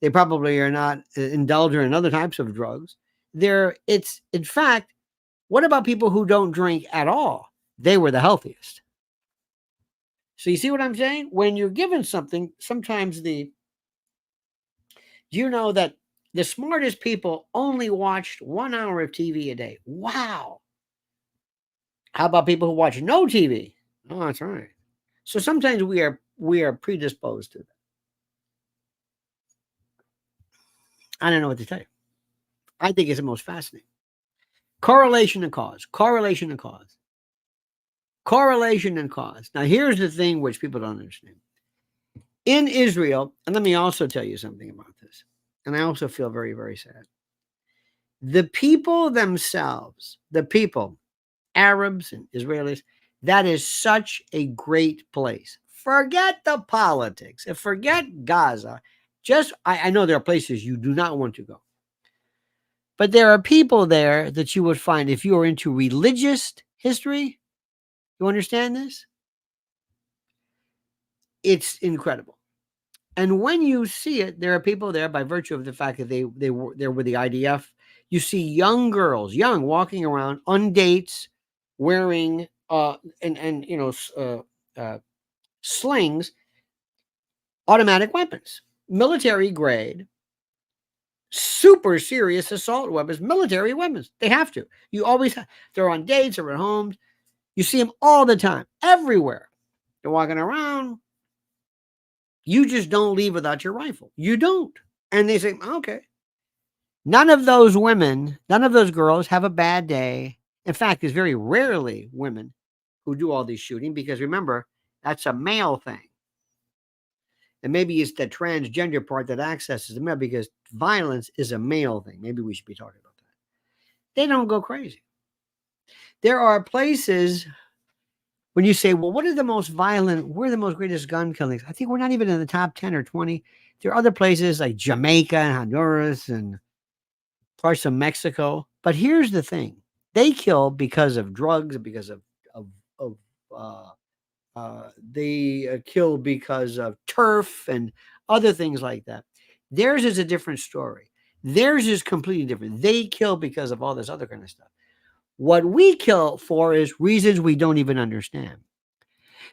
They probably are not indulgent in other types of drugs. In fact, what about people who don't drink at all? They were the healthiest. So you see what I'm saying? When you're given something, sometimes you know that the smartest people only watched 1 hour of TV a day. Wow. How about people who watch no TV? Oh, that's right. So sometimes we are predisposed to that. I don't know what to tell you. I think it's the most fascinating. Correlation and cause. Correlation and cause. Correlation and cause. Now, here's the thing which people don't understand. In Israel, and let me also tell you something about this, and I also feel very, very sad. The people themselves, Arabs and Israelis, that is such a great place. Forget the politics and forget Gaza. I know there are places you do not want to go. But there are people there that you would find if you are into religious history. You understand this? It's incredible. And when you see it, there are people there by virtue of the fact that they were there with the IDF. You see young girls, walking around on dates, wearing slings, automatic weapons, military grade, super serious assault weapons, military weapons. They have to. They're on dates or at homes. You see them all the time, everywhere. They're walking around. You just don't leave without your rifle. You don't. And they say, okay. None of those girls have a bad day. In fact, it's very rarely women who do all these shooting because remember, that's a male thing. And maybe it's the transgender part that accesses the male because violence is a male thing. Maybe we should be talking about that. They don't go crazy. There are places when you say, well, what are the most violent? Where are the most greatest gun killings? I think we're not even in the top 10 or 20. There are other places like Jamaica and Honduras and parts of Mexico. But here's the thing. They kill because of drugs, because they kill because of turf and other things like that. Theirs is a different story. Theirs is completely different. They kill because of all this other kind of stuff. What we kill for is reasons we don't even understand.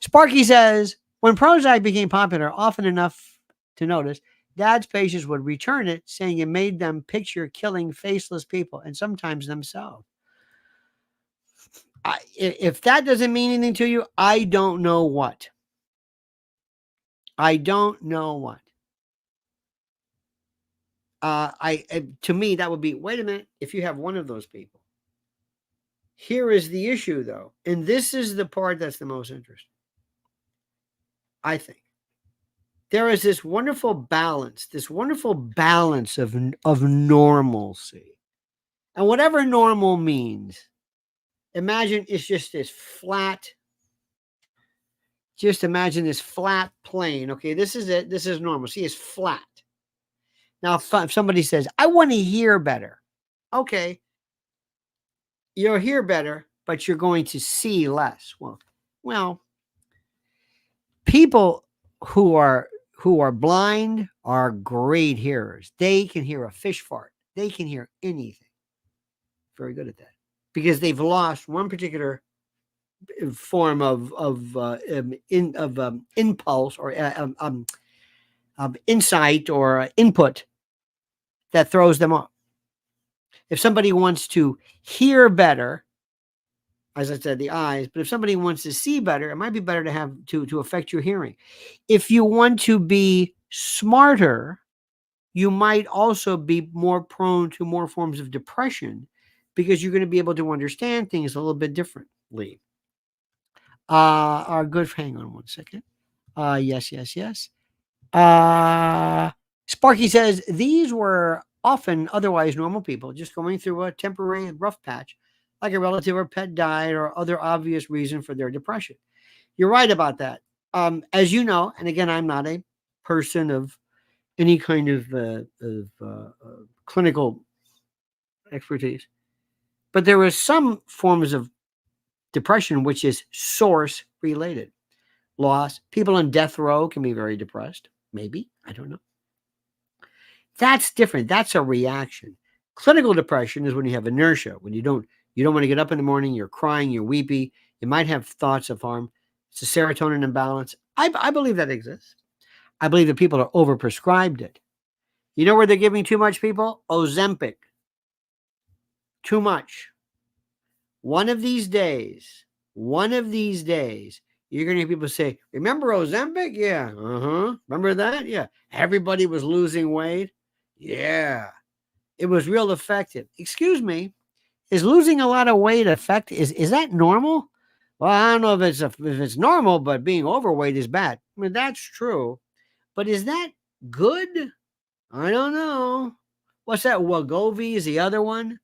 Sparky says, when Prozac became popular, often enough to notice, Dad's patients would return it, saying it made them picture killing faceless people and sometimes themselves. If that doesn't mean anything to you, I don't know what. I don't know what. To me, that would be, wait a minute, if you have one of those people. Here is the issue, though, and this is the part that's the most interesting. I think there is this wonderful balance of normalcy, and whatever normal means. Imagine it's just this flat. Just imagine this flat plane. Okay, this is it. This is normal. See, it's flat. Now, if somebody says, "I want to hear better," okay. You'll hear better, but you're going to see less. Well, people who are blind are great hearers. They can hear a fish fart. They can hear anything. very good at that because they've lost one particular form of impulse or insight or input that throws them off. If somebody wants to hear better, as I said, the eyes, but if somebody wants to see better, it might be better to have to affect your hearing. If you want to be smarter, you might also be more prone to more forms of depression because you're going to be able to understand things a little bit differently. Our good, hang on one second. Yes. Sparky says these were often otherwise normal people just going through a temporary rough patch, like a relative or pet died or other obvious reason for their depression. You're right about that. As you know, and again, I'm not a person of any kind of clinical expertise, but there are some forms of depression which is source related. Loss. People on death row can be very depressed. Maybe. I don't know. That's different. That's a reaction. Clinical depression is when you have inertia, when you don't want to get up in the morning, you're crying, you're weepy, you might have thoughts of harm. It's a serotonin imbalance. I believe that exists. I believe that people are overprescribed it. You know where they're giving too much, people? Ozempic. Too much. One of these days, you're going to hear people say, remember Ozempic? Yeah. Remember that? Yeah. Everybody was losing weight. Yeah. It was real effective. Excuse me. Is losing a lot of weight effective? Is that normal? Well, I don't know if it's normal, but being overweight is bad. I mean, that's true. But is that good? I don't know. What's that? Wegovy is the other one.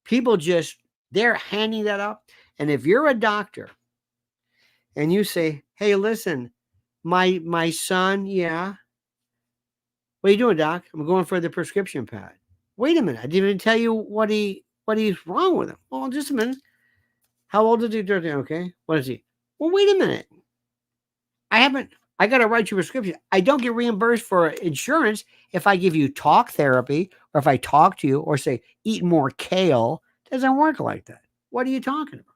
People they're handing that up. And if you're a doctor and you say, hey, listen, my son, yeah. What are you doing, doc? I'm going for the prescription pad. Wait a minute. I didn't even tell you what he's wrong with him. Well, just a minute. How old is he? Okay. What is he? Well, wait a minute. I got to write you a prescription. I don't get reimbursed for insurance if I give you talk therapy or if I talk to you or say, eat more kale. It doesn't work like that. What are you talking about?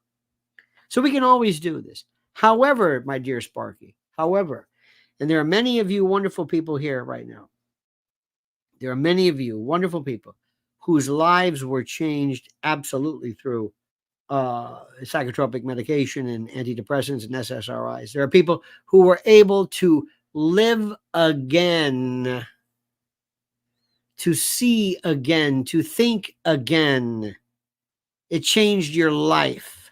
So we can always do this. However, my dear Sparky, and there are many of you wonderful people here right now. There are many of you wonderful people whose lives were changed absolutely through psychotropic medication and antidepressants and SSRIs. There are people who were able to live again, to see again, to think again. It changed your life.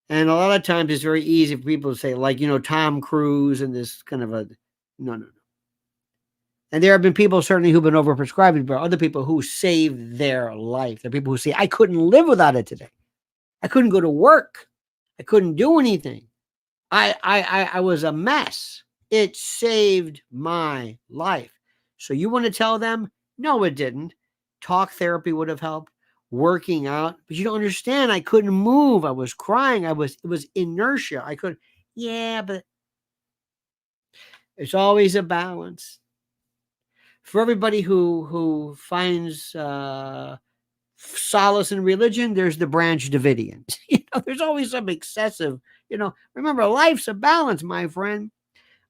And a lot of times it's very easy for people to say, like, Tom Cruise and this kind of a no. And there have been people certainly who've been overprescribed, but other people who saved their life. There are people who say, I couldn't live without it today. I couldn't go to work. I couldn't do anything. I was a mess. It saved my life. So you want to tell them, no, it didn't. Talk therapy would have helped. Working out, but you don't understand. I couldn't move. I was crying. It was inertia. I couldn't. Yeah, but it's always a balance. For everybody who finds solace in religion, there's the Branch Davidians. There's always some excessive. Remember, life's a balance, my friend.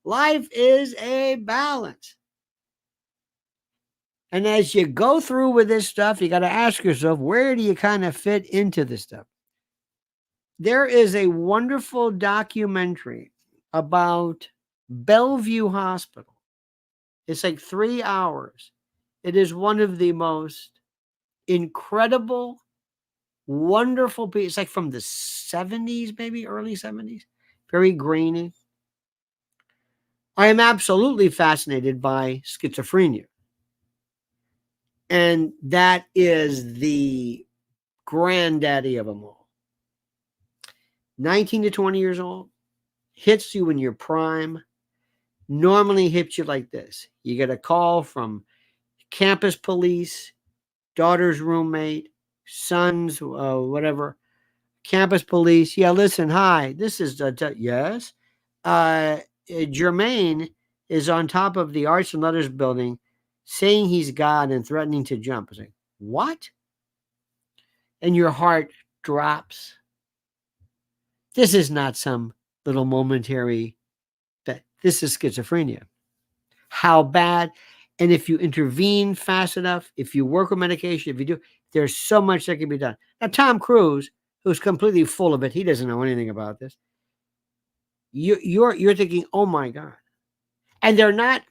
Life is a balance. And as you go through with this stuff, you got to ask yourself, where do you kind of fit into this stuff? There is a wonderful documentary about Bellevue Hospital. It's like 3 hours. It is one of the most incredible, wonderful pieces. It's like from the 70s, maybe early 70s. Very grainy. I am absolutely fascinated by schizophrenia. And that is the granddaddy of them all. 19 to 20 years old, hits you in your prime, normally hits you like this. You get a call from campus police, daughter's roommate, son's, whatever, campus police. Yeah, listen, hi, this is, yes. Jermaine is on top of the Arts and Letters building saying he's God and threatening to jump. I was like, what? and your heart drops. This is not some little momentary, this is schizophrenia. How bad? And if you intervene fast enough, if you work with medication, if you do, there's so much that can be done. Now, Tom Cruise, who's completely full of it, he doesn't know anything about this. You're thinking, oh my God. And they're not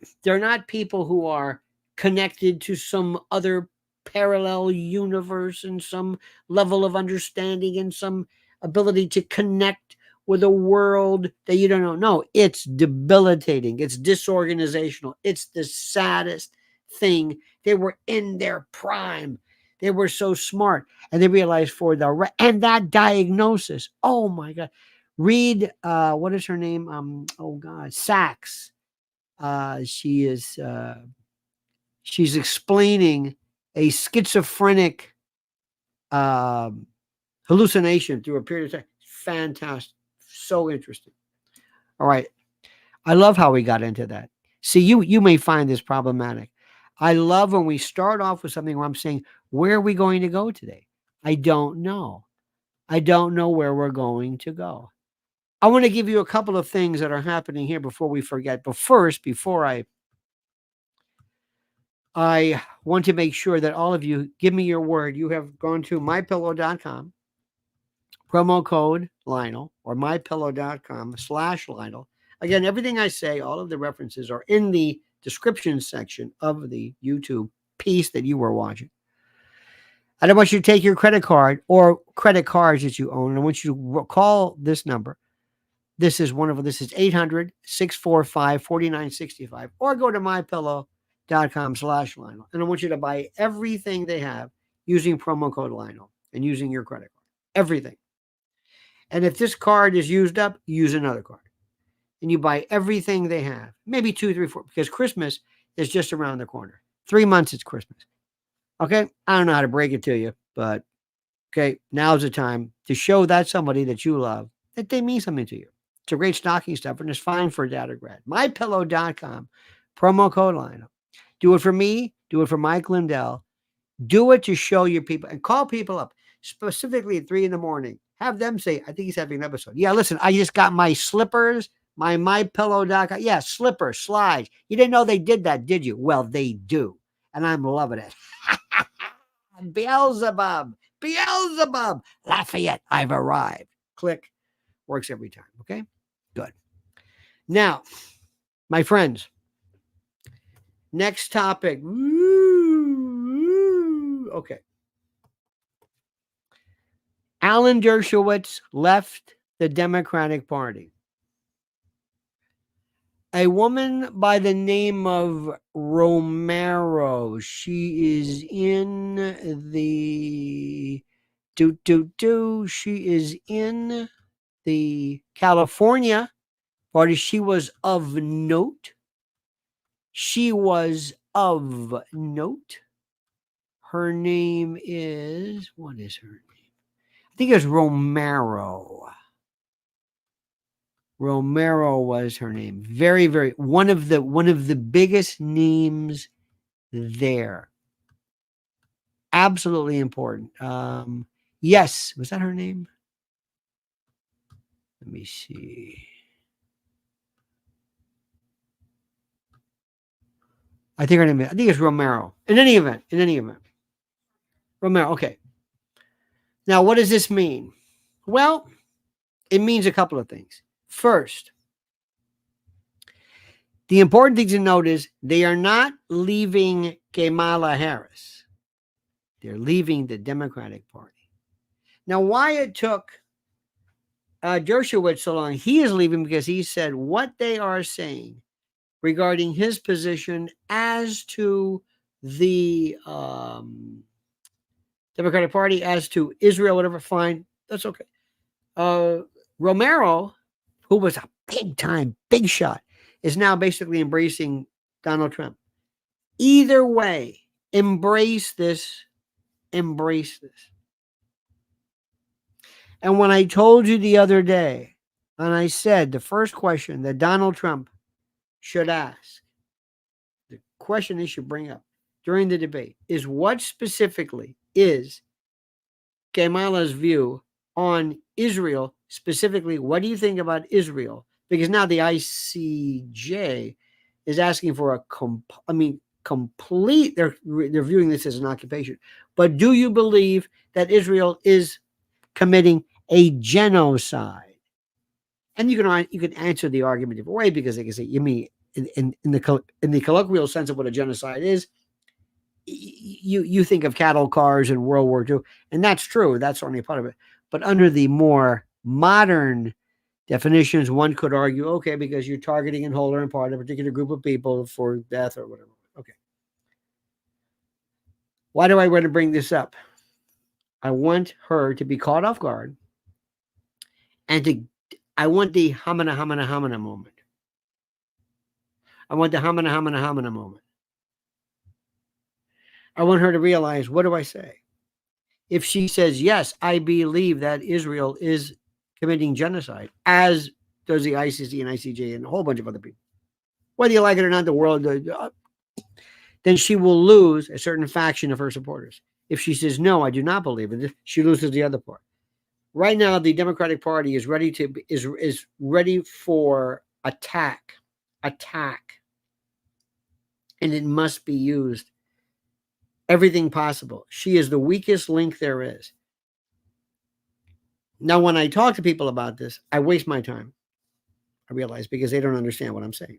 people who are connected to some other parallel universe and some level of understanding and some ability to connect with a world that you don't know. No, it's debilitating. It's disorganizational. It's the saddest thing. They were in their prime. They were so smart, and they realized for the and that diagnosis. Oh my God! Read what is her name? Oh God, Sachs. She's explaining a schizophrenic hallucination through a period of time. Fantastic. So interesting. All right. I love how we got into that. See, you may find this problematic. I love when we start off with something where I'm saying, where are we going to go today? I don't know. I don't know where we're going to go. I want to give you a couple of things that are happening here before we forget. But first, before I want to make sure that all of you give me your word. You have gone to mypillow.com, promo code Lionel, or mypillow.com/Lionel. Again, everything I say, all of the references are in the description section of the YouTube piece that you were watching. I don't want you to take your credit card or credit cards that you own. And I want you to call this number. This is 800-645-4965, or go to mypillow.com/Lionel. And I want you to buy everything they have using promo code Lionel and using your credit card. Everything. And if this card is used up, use another card. And you buy everything they have. Maybe 2, 3, 4, because Christmas is just around the corner. 3 months, it's Christmas. Okay? I don't know how to break it to you, but okay, now's the time to show that somebody that you love that they mean something to you. It's a great stocking stuffer, and it's fine for a data grad. MyPillow.com, promo code Lionel. Do it for me. Do it for Mike Lindell. Do it to show your people and call people up, specifically at 3 a.m. Have them say, I think he's having an episode. Yeah, listen, I just got my slippers, my MyPillow.com. Yeah, slippers, slides. You didn't know they did that, did you? Well, they do. And I'm loving it. Beelzebub, Lafayette, I've arrived. Click. Works every time. Okay? Good. Now, my friends, next topic. Okay. Alan Dershowitz left the Democratic Party. A woman by the name of Romero. She is in the She is in the California party. She was of note. Her name is, what is her name? I think it's Romero. Romero was her name. Very, very one of the biggest names there. Absolutely important. Yes, was that her name? Let me see. I think it's Romero. In any event. Romero, okay. Now, what does this mean? Well, it means a couple of things. First, the important thing to note is they are not leaving Kamala Harris. They're leaving the Democratic Party. Now, why it took Dershowitz so long, he is leaving because he said what they are saying regarding his position as to the Democratic Party, as to Israel, whatever, fine, that's okay. Romero, who was a big shot, is now basically embracing Donald Trump. Either way, embrace this. And when I told you the other day, and I said the first question that Donald Trump should ask, the question he should bring up during the debate is, what specifically is Kamala's view on Israel specifically. What do you think about Israel? Because now the ICJ is asking for a complete. They're viewing this as an occupation. But do you believe that Israel is committing a genocide? And you can answer the argument different way, because they can say, you mean in the colloquial sense of what a genocide is, you think of cattle cars in World War II, and that's true. That's only a part of it. But under the more modern definitions, one could argue, okay, because you're targeting in whole or in part a particular group of people for death or whatever. Okay. Why do I want to bring this up? I want her to be caught off guard, and I want the hamana hamana hamana moment. I want the hamana hamana hamana moment. I want her to realize, what do I say? If she says, yes, I believe that Israel is committing genocide, as does the ICC and ICJ and a whole bunch of other people, whether you like it or not, the world, then she will lose a certain faction of her supporters. If she says, no, I do not believe it, she loses the other part. Right now, the Democratic Party is ready is ready for attack, and it must be used. Everything possible. She is the weakest link there is. Now, when I talk to people about this, I waste my time. I realize, because they don't understand what I'm saying.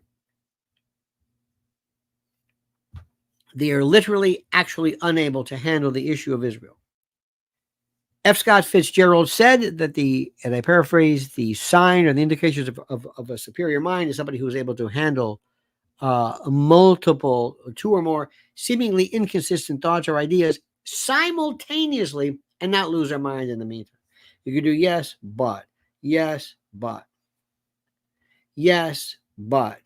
They are literally, actually unable to handle the issue of Israel. F. Scott Fitzgerald said that and I paraphrase, the sign or the indications of a superior mind is somebody who is able to handle multiple, two or more seemingly inconsistent thoughts or ideas simultaneously and not lose their mind in the meantime. You can do yes, but, yes, but, yes, but.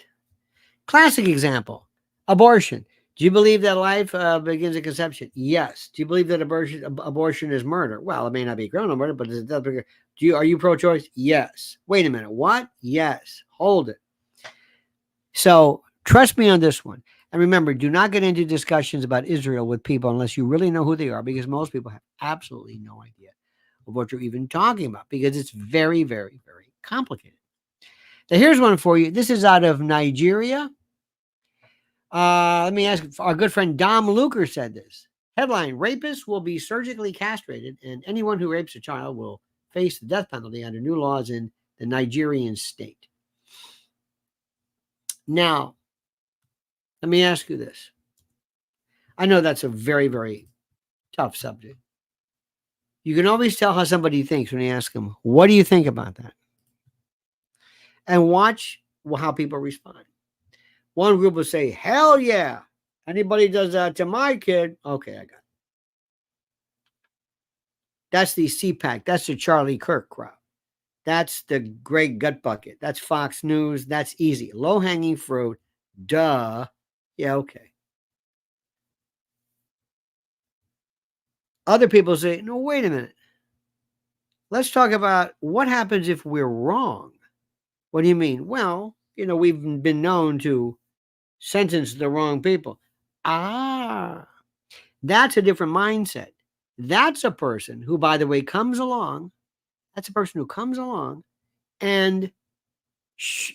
Classic example, abortion. Do you believe that life begins at conception? Yes. Do you believe that abortion is murder? Well, it may not be criminal murder, but are you pro-choice? Yes. Wait a minute. What? Yes. Hold it. So trust me on this one. And remember, do not get into discussions about Israel with people unless you really know who they are, because most people have absolutely no idea of what you're even talking about, because it's very, very, very complicated. Now, here's one for you. This is out of Nigeria. Let me ask, our good friend Dom Luker said this. Headline, rapists will be surgically castrated, and anyone who rapes a child will face the death penalty under new laws in the Nigerian state. Now, let me ask you this. I know that's a very, very tough subject. You can always tell how somebody thinks when you ask them, what do you think about that? And watch how people respond. One group will say, hell yeah. Anybody does that to my kid, okay, I got it. That's the CPAC. That's the Charlie Kirk crowd. That's the Greg Gutbucket. That's Fox News. That's easy. Low-hanging fruit. Duh. Yeah, okay. Other people say, no, wait a minute. Let's talk about what happens if we're wrong. What do you mean? Well, we've been known to sentence the wrong people. That's a different mindset. That's a person who, by the way, comes along. That's a person who comes along and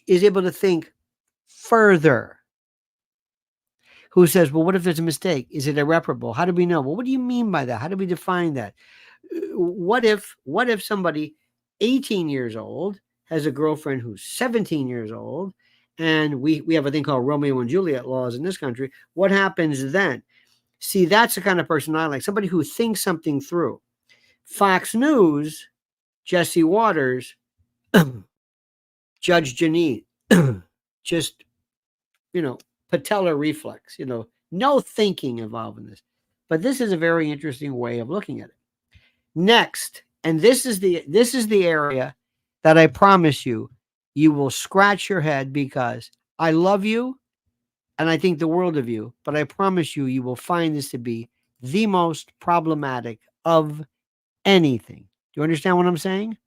is able to think further. Who says, well, what if there's a mistake? Is it irreparable? How do we know? Well, what do you mean by that? How do we define that? What if somebody 18 years old has a girlfriend who's 17 years old, and we have a thing called Romeo and Juliet laws in this country? What happens then? See, that's the kind of person I like, somebody who thinks something through. Fox News, Jesse Waters, Judge Janine, just, patellar reflex, no thinking involved in this. But this is a very interesting way of looking at it. Next, and this is the area that I promise you will scratch your head, because I love you and I think the world of you, but I promise you will find this to be the most problematic of anything. Do you understand what I'm saying?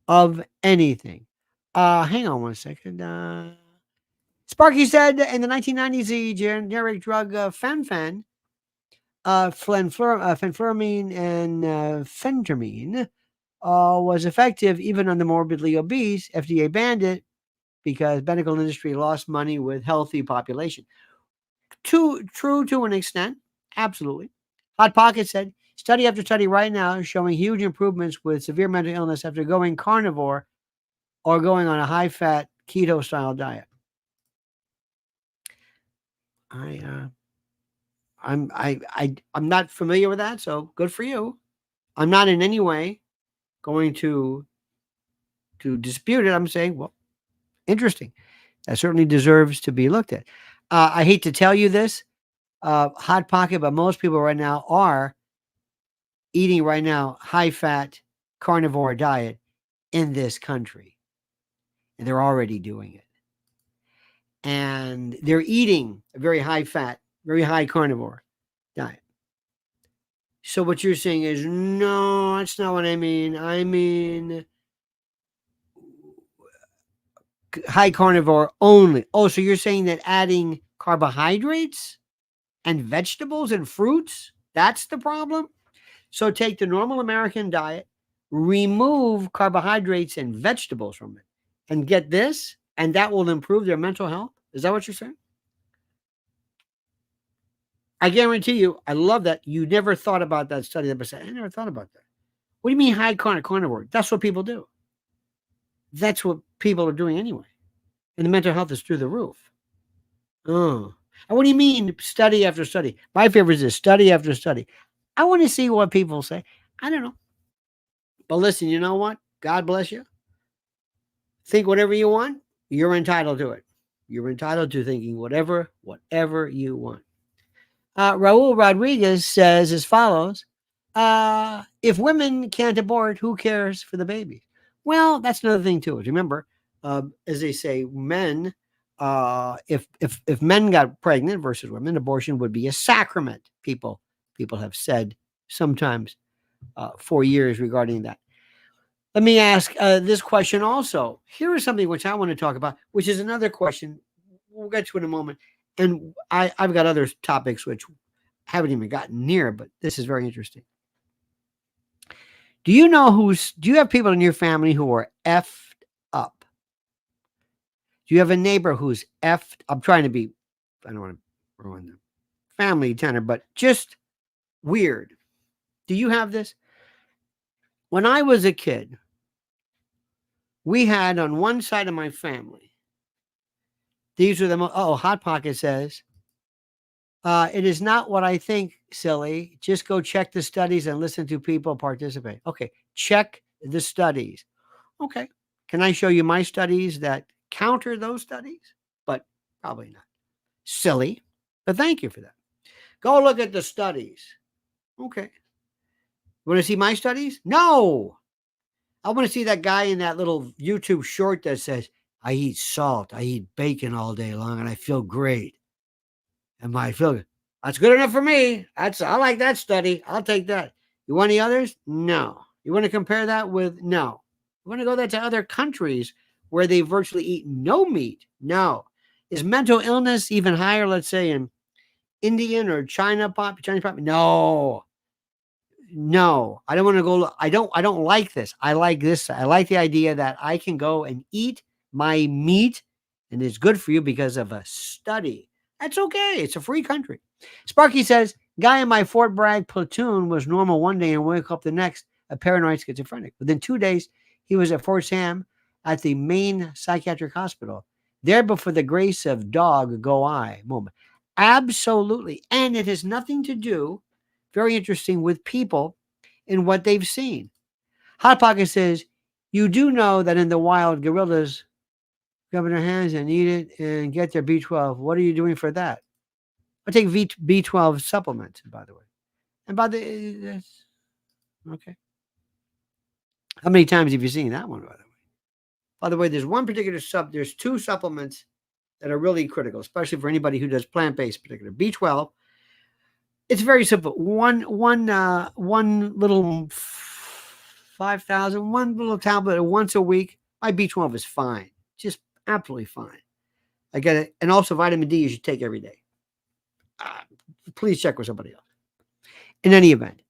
Of anything. Hang on one second. Sparky said in the 1990s, the generic drug fen-phen fenfluramine and phentermine was effective even on the morbidly obese. FDA banned it because medical industry lost money with healthy population. True to an extent, absolutely. Hot Pocket said, study after study right now is showing huge improvements with severe mental illness after going carnivore or going on a high-fat keto-style diet. I'm not familiar with that, so good for you. I'm not in any way going to dispute it. I'm saying, well, interesting. That certainly deserves to be looked at. I hate to tell you this, Hot Pocket, but most people right now are eating right now high-fat carnivore diet in this country, and they're already doing it. And they're eating a very high-fat, very high carnivore diet. So what you're saying is, no, that's not what I mean. I mean high carnivore only. Oh, so you're saying that adding carbohydrates and vegetables and fruits, that's the problem? So take the normal American diet, remove carbohydrates and vegetables from it, and get this, and that will improve their mental health? Is that what you're saying? I guarantee you, I love that. You never thought about that study. That said, I never thought about that. What do you mean high carnivore? That's what people do. That's what people are doing anyway. And the mental health is through the roof. Oh. And what do you mean study after study? My favorite is this, study after study. I want to see what people say. I don't know. But listen, you know what? God bless you. Think whatever you want. You're entitled to it. You're entitled to thinking whatever you want. Raul Rodriguez says as follows. If women can't abort, who cares for the baby? Well, that's another thing too. Remember, as they say, men, if men got pregnant versus women, abortion would be a sacrament. People have said sometimes for years regarding that. Let me ask this question also. Here is something which I want to talk about, which is another question. We'll get to it in a moment. And I've got other topics which haven't even gotten near, but this is very interesting. Do you have people in your family who are effed up? Do you have a neighbor who's effed? I'm trying to be, I don't want to ruin the family tenor, but just weird. Do you have this? When I was a kid, we had on one side of my family, these were the Hot Pocket says, it is not what I think, silly. Just go check the studies and listen to people participate. Okay, check the studies. Okay, can I show you my studies that counter those studies? But probably not. Silly, but thank you for that. Go look at the studies. Okay. You want to see my studies? No. I want to see that guy in that little YouTube short that says, I eat salt, I eat bacon all day long, and I feel great. And I feel good. That's good enough for me. I like that study. I'll take that. You want any others? No. You want to compare that with? No. You want to go that to other countries where they virtually eat no meat? No. Is mental illness even higher, let's say, in Indian or Chinese pop? No. No. I don't want to go. I don't like this. I like this. I like the idea that I can go and eat my meat and it's good for you because of a study. That's okay. It's a free country. Sparky says, guy in my Fort Bragg platoon was normal one day and woke up the next, a paranoid schizophrenic. Within 2 days, he was at Fort Sam at the main psychiatric hospital. There before the grace of dog go I moment. Absolutely. And it has nothing to do, very interesting, with people and what they've seen. Hot Pocket says, you do know that in the wild, gorillas grab their hands and eat it and get their B12. What are you doing for that? I take B12 supplements, by the way. And okay. How many times have you seen that one, by the way? By the way, there's two supplements that are really critical, especially for anybody who does plant-based particular. B12, it's very simple. One little 5,000, one little tablet once a week. My B12 is fine. Just absolutely fine. I get it. And also vitamin D you should take every day. Please check with somebody else. In any event,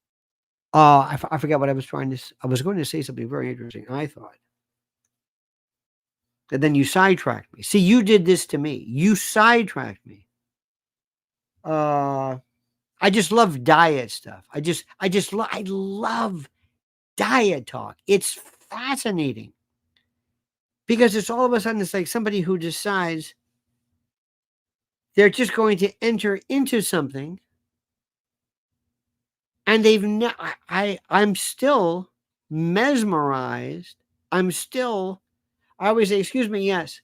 I forgot what I was trying to. I was going to say something very interesting. I thought, and then you sidetracked me. See, you did this to me. You sidetracked me. I just love diet stuff. I love diet talk. It's fascinating because it's all of a sudden it's like somebody who decides they're just going to enter into something, and I'm still mesmerized. I always say, excuse me, yes.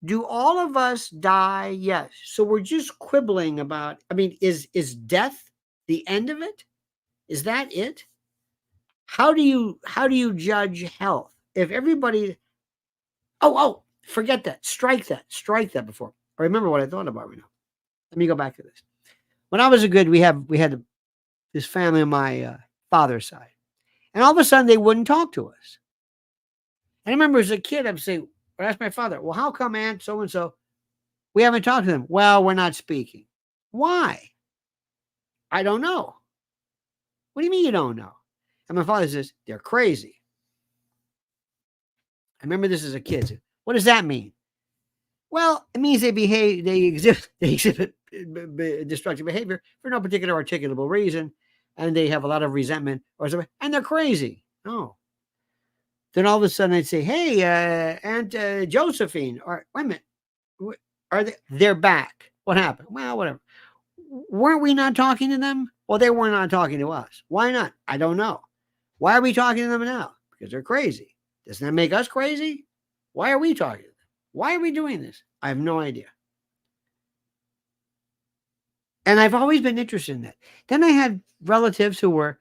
Do all of us die? Yes. So we're just quibbling about, I mean, is death the end of it? Is that it? How do you judge health? If everybody, forget that. Strike that before. I remember what I thought about right now. Let me go back to this. When I was a kid, we had this family on my father's side. And all of a sudden they wouldn't talk to us. And I remember as a kid, I'd ask my father, well, how come Aunt so-and-so, we haven't talked to them? Well, we're not speaking. Why? I don't know. What do you mean you don't know? And my father says, they're crazy. I remember this as a kid. What does that mean? Well, it means they exhibit destructive behavior for no particular articulable reason, and they have a lot of resentment or something, and they're crazy. Oh. Then all of a sudden I'd say, hey, Aunt Josephine, or wait a minute, they're back. What happened? Well, whatever. Weren't we not talking to them? Well, they were not talking to us. Why not? I don't know. Why are we talking to them now? Because they're crazy. Doesn't that make us crazy? Why are we talking to them? Why are we doing this? I have no idea. And I've always been interested in that. Then I had relatives who were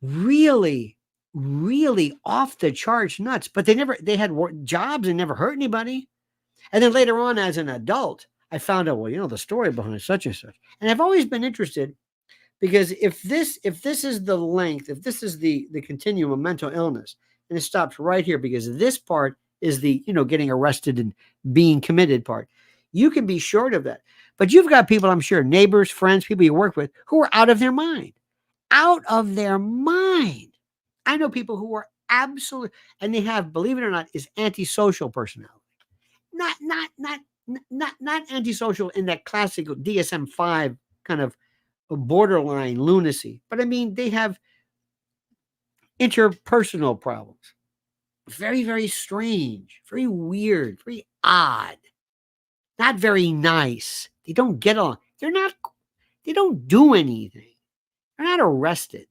really, really off the charts nuts, but they had jobs and never hurt anybody. And then later on, as an adult, I found out, well, the story behind such and such. And I've always been interested because if this is the length, if this is the continuum of mental illness, and it stops right here because this part is the, getting arrested and being committed part, you can be short of that. But you've got people, I'm sure, neighbors, friends, people you work with, who are out of their mind. Out of their mind. I know people who are absolutely, and they have, believe it or not, is antisocial personality. Not antisocial in that classical DSM-5 kind of borderline lunacy, but I mean, they have interpersonal problems. Very, very strange, very weird, very odd, not very nice. They don't get along. They don't do anything. They're not arrested,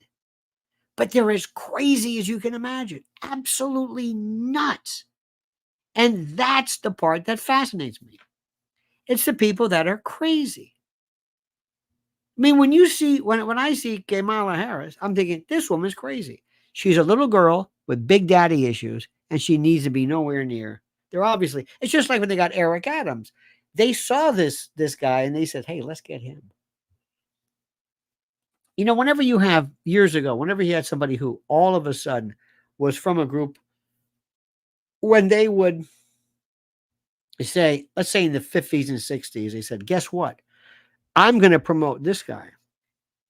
but they're as crazy as you can imagine. Absolutely nuts. And that's the part that fascinates me. It's the people that are crazy. I mean, when I see Kamala Harris, I'm thinking, this woman's crazy. She's a little girl with big daddy issues, and she needs to be nowhere near. It's just like when they got Eric Adams. They saw this guy, and they said, hey, let's get him. Whenever you have, years ago, whenever you had somebody who all of a sudden was from a group, when they would say, let's say in the 50s and 60s, they said, guess what? I'm going to promote this guy.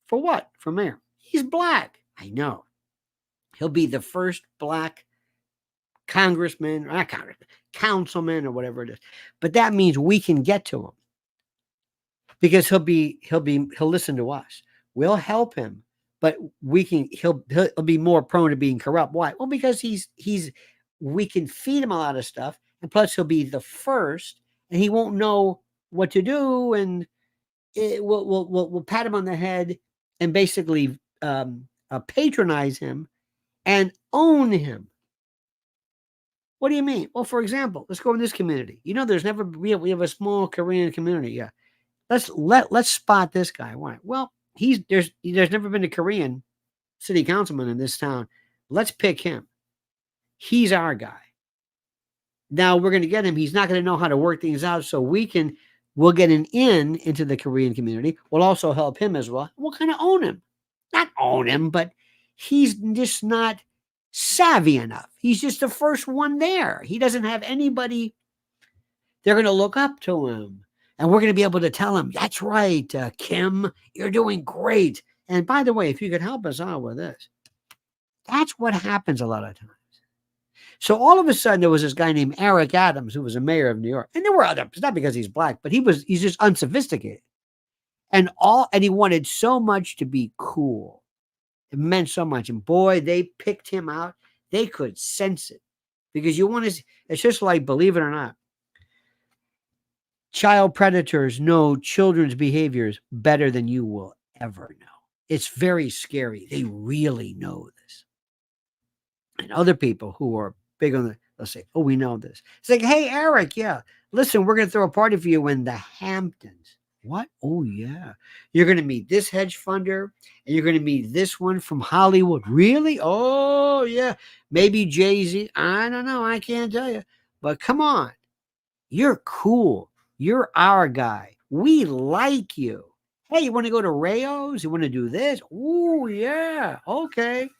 For what? For mayor. He's black. I know. He'll be the first black congressman, or not congressman, councilman, or whatever it is. But that means we can get to him because he'll listen to us. We'll help him, but he'll be more prone to being corrupt. Why? Well, because we can feed him a lot of stuff, and plus he'll be the first, and he won't know what to do, and we'll pat him on the head and basically patronize him and own him. What do you mean? Well, for example, let's go in this community. We have a small Korean community. Yeah, let's spot this guy. Why? Well, there's never been a Korean city councilman in this town. Let's pick him. He's our guy. Now we're going to get him. He's not going to know how to work things out, so we'll get an in into the Korean community. We'll also help him as well. We'll kind of own him. Not own him, but he's just not savvy enough. He's just the first one there. He doesn't have anybody. They're going to look up to him. And we're going to be able to tell him, that's right, Kim, you're doing great. And by the way, if you could help us out with this, that's what happens a lot of times. So all of a sudden, there was this guy named Eric Adams, who was a mayor of New York. And there were others, not because he's black, but he's just unsophisticated. And he wanted so much to be cool. It meant so much. And boy, they picked him out. They could sense it. Because it's just like, believe it or not, child predators know children's behaviors better than you will ever know. It's very scary. They really know this. And other people who are big on they'll say, oh, we know this. It's like, hey, Eric, yeah, listen, we're going to throw a party for you in the Hamptons. What? Oh, yeah. You're going to meet this hedge funder, and you're going to meet this one from Hollywood. Really? Oh, yeah. Maybe Jay-Z. I don't know. I can't tell you. But come on. You're cool. You're our guy. We like you. Hey, you want to go to Rayo's? You want to do this? Oh, yeah. Okay.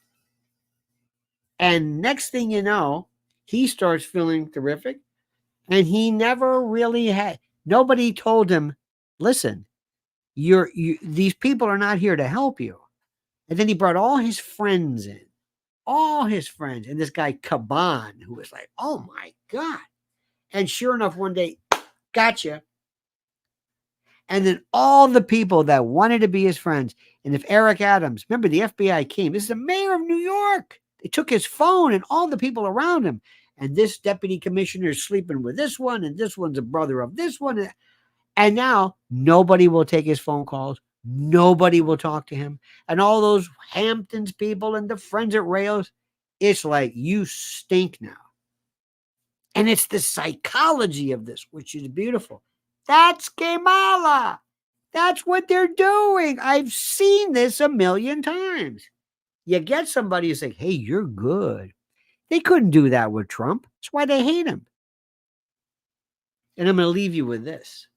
And next thing you know, he starts feeling terrific. And he never really had, nobody told him, listen, these people are not here to help you. And then he brought all his friends in, and this guy Caban, who was like, oh my God. And sure enough, one day, gotcha. And then all the people that wanted to be his friends. And if Eric Adams, remember the FBI came, this is the mayor of New York. They took his phone and all the people around him. And this deputy commissioner is sleeping with this one, and this one's a brother of this one. And now nobody will take his phone calls. Nobody will talk to him. And all those Hamptons people and the friends at Rails, it's like, you stink now. And it's the psychology of this, which is beautiful. That's Kamala. That's what they're doing. I've seen this a million times. You get somebody who's like, hey, you're good. They couldn't do that with Trump. That's why they hate him. And I'm going to leave you with this.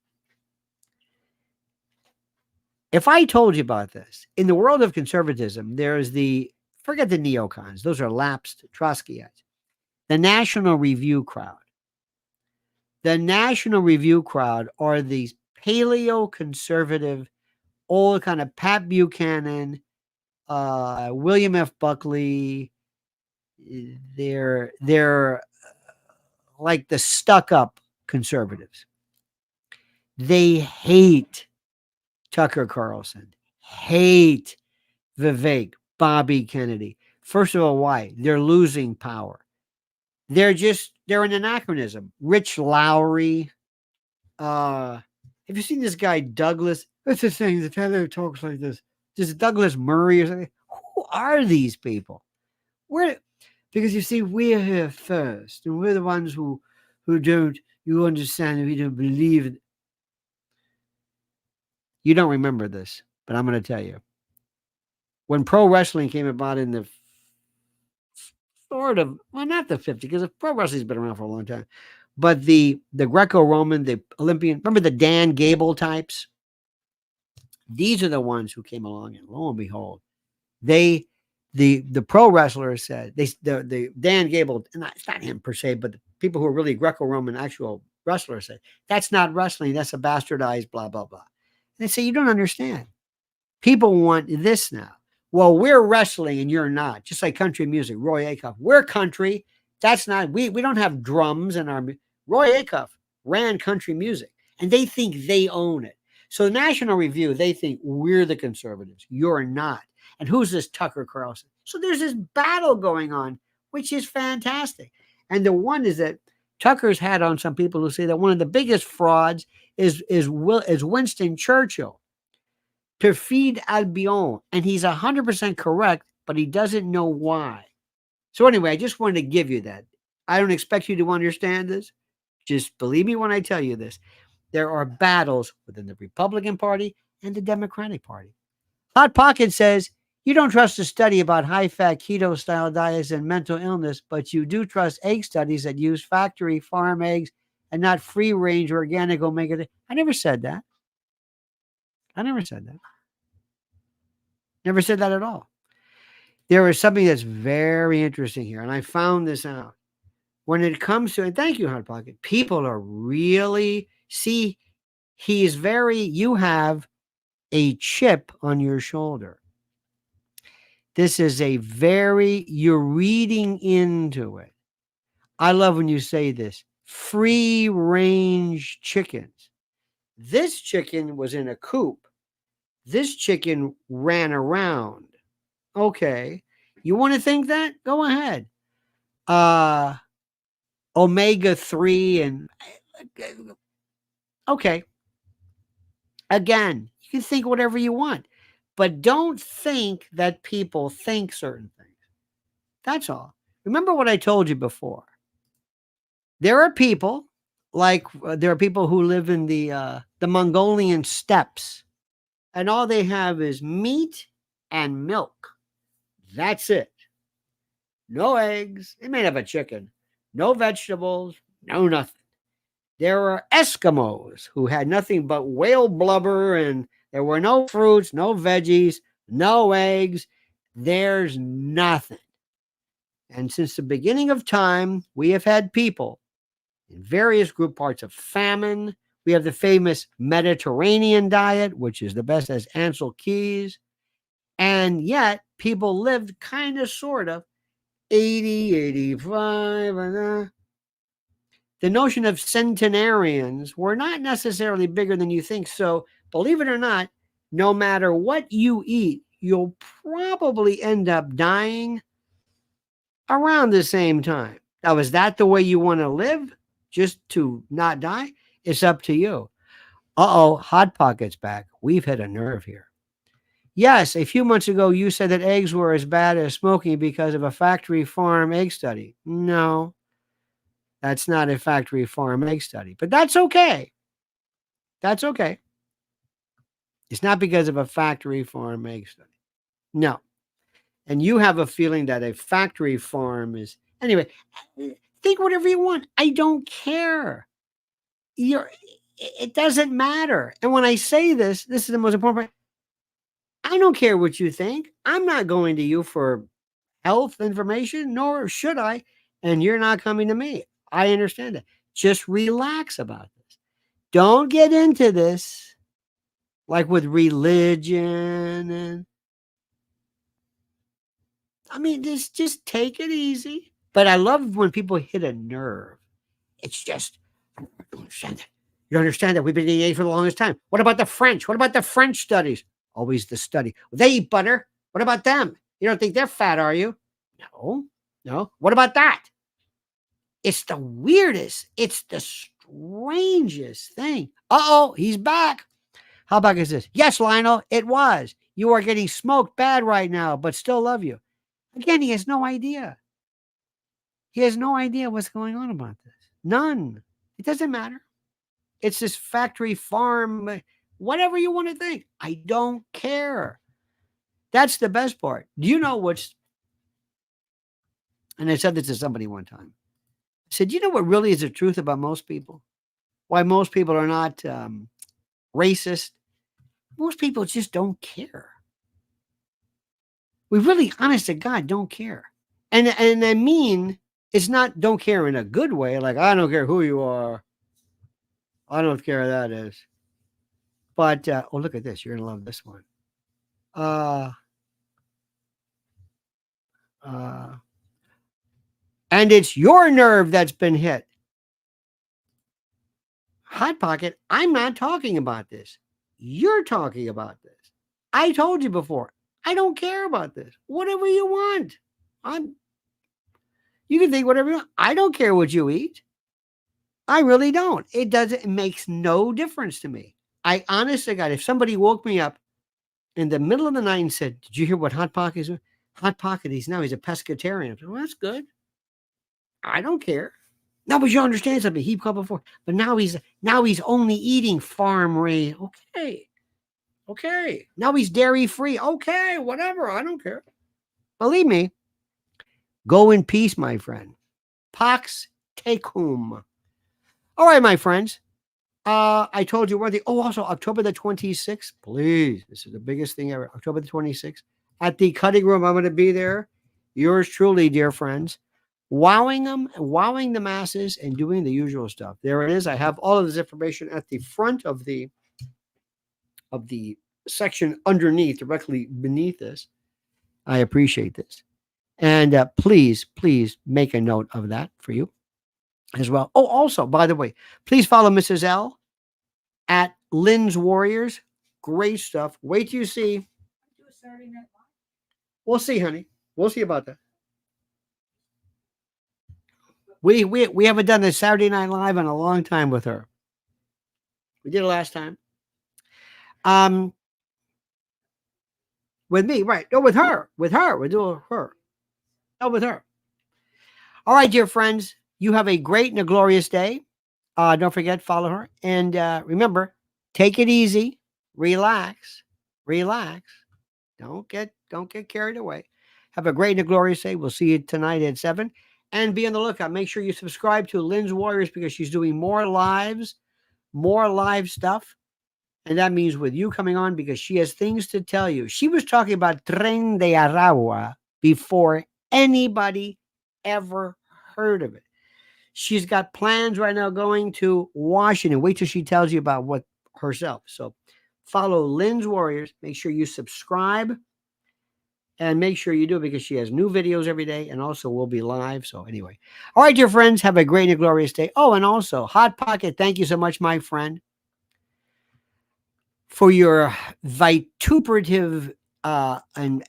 If I told you about this, in the world of conservatism, there's forget the neocons. Those are lapsed Trotskyites. The National Review crowd. The National Review crowd are these paleo-conservative, old kind of Pat Buchanan, William F. Buckley. They're like the stuck-up conservatives. They hate Tucker Carlson, hate Vivek, Bobby Kennedy. First of all, why? They're losing power. They're an anachronism. Rich Lowry. Have you seen this guy, Douglas? What's the thing? The Taylor talks like this. This is Douglas Murray or something. Who are these people? Because you see, we're here first, and we're the ones who don't, you understand, we don't believe it. You don't remember this, but I'm going to tell you. When pro wrestling came about in the not the 50s, because pro wrestling's been around for a long time, but the Greco-Roman, the Olympian, remember the Dan Gable types? These are the ones who came along, and lo and behold, the pro wrestlers said, the Dan Gable, it's not him per se, but the people who are really Greco-Roman actual wrestlers said, that's not wrestling, that's a bastardized blah, blah, blah. And they say, you don't understand. People want this now. Well, we're wrestling and you're not. Just like country music, Roy Acuff. We're country. That's not, we don't have drums in our, Roy Acuff ran country music and they think they own it. So the National Review, they think we're the conservatives. You're not. And who's this Tucker Carlson? So there's this battle going on, which is fantastic. And the one is that Tucker's had on some people who say that one of the biggest frauds is Winston Churchill. Perfide Albion. And he's 100% correct, but he doesn't know why. So anyway, I just wanted to give you that. I don't expect you to understand this. Just believe me when I tell you this. There are battles within the Republican Party and the Democratic Party. Hot Pocket says, you don't trust a study about high-fat keto-style diets and mental illness, but you do trust egg studies that use factory farm eggs and not free-range organic omega. I never said that. Never said that at all. There is something that's very interesting here, and I found this out. When it comes to, and thank you, Hot Pocket, people are really, you have a chip on your shoulder. This is you're reading into it. I love when you say this, free range chickens. This chicken was in a coop. This chicken ran around. Okay. You want to think that? Go ahead. Omega-3 and okay. Again, you can think whatever you want, but don't think that people think certain things. That's all. Remember what I told you before. There are people there are people who live in the Mongolian steppes, and all they have is meat and milk. That's it. No eggs. They may have a chicken. No vegetables. No nothing. There are Eskimos who had nothing but whale blubber, and there were no fruits, no veggies, no eggs. There's nothing. And since the beginning of time, we have had people in various group parts of famine. We have the famous Mediterranean diet, which is the best as Ansel Keys. And yet people lived kind of, sort of, 80, 85. The notion of centenarians were not necessarily bigger than you think. So believe it or not, no matter what you eat, you'll probably end up dying around the same time. Now, is that the way you want to live? Just to not die? It's up to you. Hot Pocket's back. We've hit a nerve here. Yes, a few months ago, you said that eggs were as bad as smoking because of a factory farm egg study. No, that's not a factory farm egg study, but that's okay. That's okay. It's not because of a factory farm egg study. No. And you have a feeling that a factory farm is, anyway, think whatever you want. I don't care. It doesn't matter. And when I say this is the most important part. I don't care what you think. I'm not going to you for health information, nor should I. And you're not coming to me. I understand that. Just relax about this. Don't get into this like with religion. And I mean, just take it easy. But I love when people hit a nerve. It's just, I don't understand that. You don't understand that we've been eating for the longest time. What about the French? What about the French studies? Always the study. They eat butter. What about them? You don't think they're fat, are you? No. What about that? It's the weirdest. It's the strangest thing. He's back. How about this? Yes, Lionel, it was. You are getting smoked bad right now, but still love you. Again, he has no idea. He has no idea what's going on about this. None. It doesn't matter. It's this factory farm, whatever you want to think. I don't care. That's the best part. Do you know what's, and I said this to somebody one time. I said, you know what really is the truth about most people? Why most people are not racist? Most people just don't care. We really, honest to God, don't care. And I mean, it's not don't care in a good way. Like, I don't care who you are. I don't care what that is. But, look at this. You're going to love this one. And it's your nerve that's been hit. Hot Pocket, I'm not talking about this. You're talking about this. I told you before. I don't care about this. Whatever you want. You can think whatever you want. I don't care what you eat. I really don't. It makes no difference to me. I honestly, God, if somebody woke me up in the middle of the night and said, did you hear what Hot Pocket is doing? Hot Pocket, he's a pescatarian. I said, well, that's good. I don't care. No, but you understand something. He called before. But now he's only eating farm raised. Okay. Now he's dairy free. Okay, whatever. I don't care. Believe me. Go in peace, my friend. Pax tecum. All right, my friends. I told you one thing. Also, October the 26th, please. This is the biggest thing ever. October the 26th. At the cutting room, I'm going to be there. Yours truly, dear friends. Wowing the masses and doing the usual stuff. There it is. I have all of this information at the front of the section underneath, directly beneath this. I appreciate this. And please, please make a note of that for you as well. Oh, also, by the way, please follow Mrs. L at Lynn's Warriors. Great stuff. Wait till you see. We'll see, honey. We'll see about that. We haven't done a Saturday Night Live in a long time with her. We did it last time. With me, right? No, with her. With her. We're doing her. No, with her. All right, dear friends. You have a great and a glorious day. Don't forget, follow her. And remember, take it easy. Relax. Relax. Don't get carried away. Have a great and a glorious day. We'll see you tonight at 7. And be on the lookout. Make sure you subscribe to Lynn's Warriors because she's doing more live stuff. And that means with you coming on because she has things to tell you. She was talking about Tren de Aragua before anybody ever heard of it. She's got plans right now going to Washington. Wait till she tells you about what herself. So follow Lynn's Warriors. Make sure you subscribe. And make sure you do it because she has new videos every day and also will be live. So anyway. All right, dear friends, have a great and glorious day. Oh, and also, Hot Pocket, thank you so much, my friend, for your vituperative and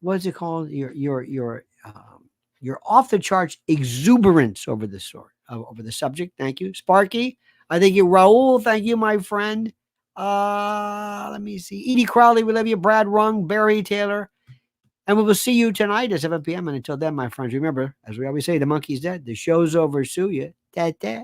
what's it called? Your off the charts exuberance over the over the subject. Thank you, Sparky. I thank you, Raul. Thank you, my friend. Let me see. Edie Crowley, we love you. Brad Rung, Barry Taylor. And we will see you tonight at 7 p.m. And until then, my friends, remember, as we always say, the monkey's dead. The show's over. Sue you. Ta-ta.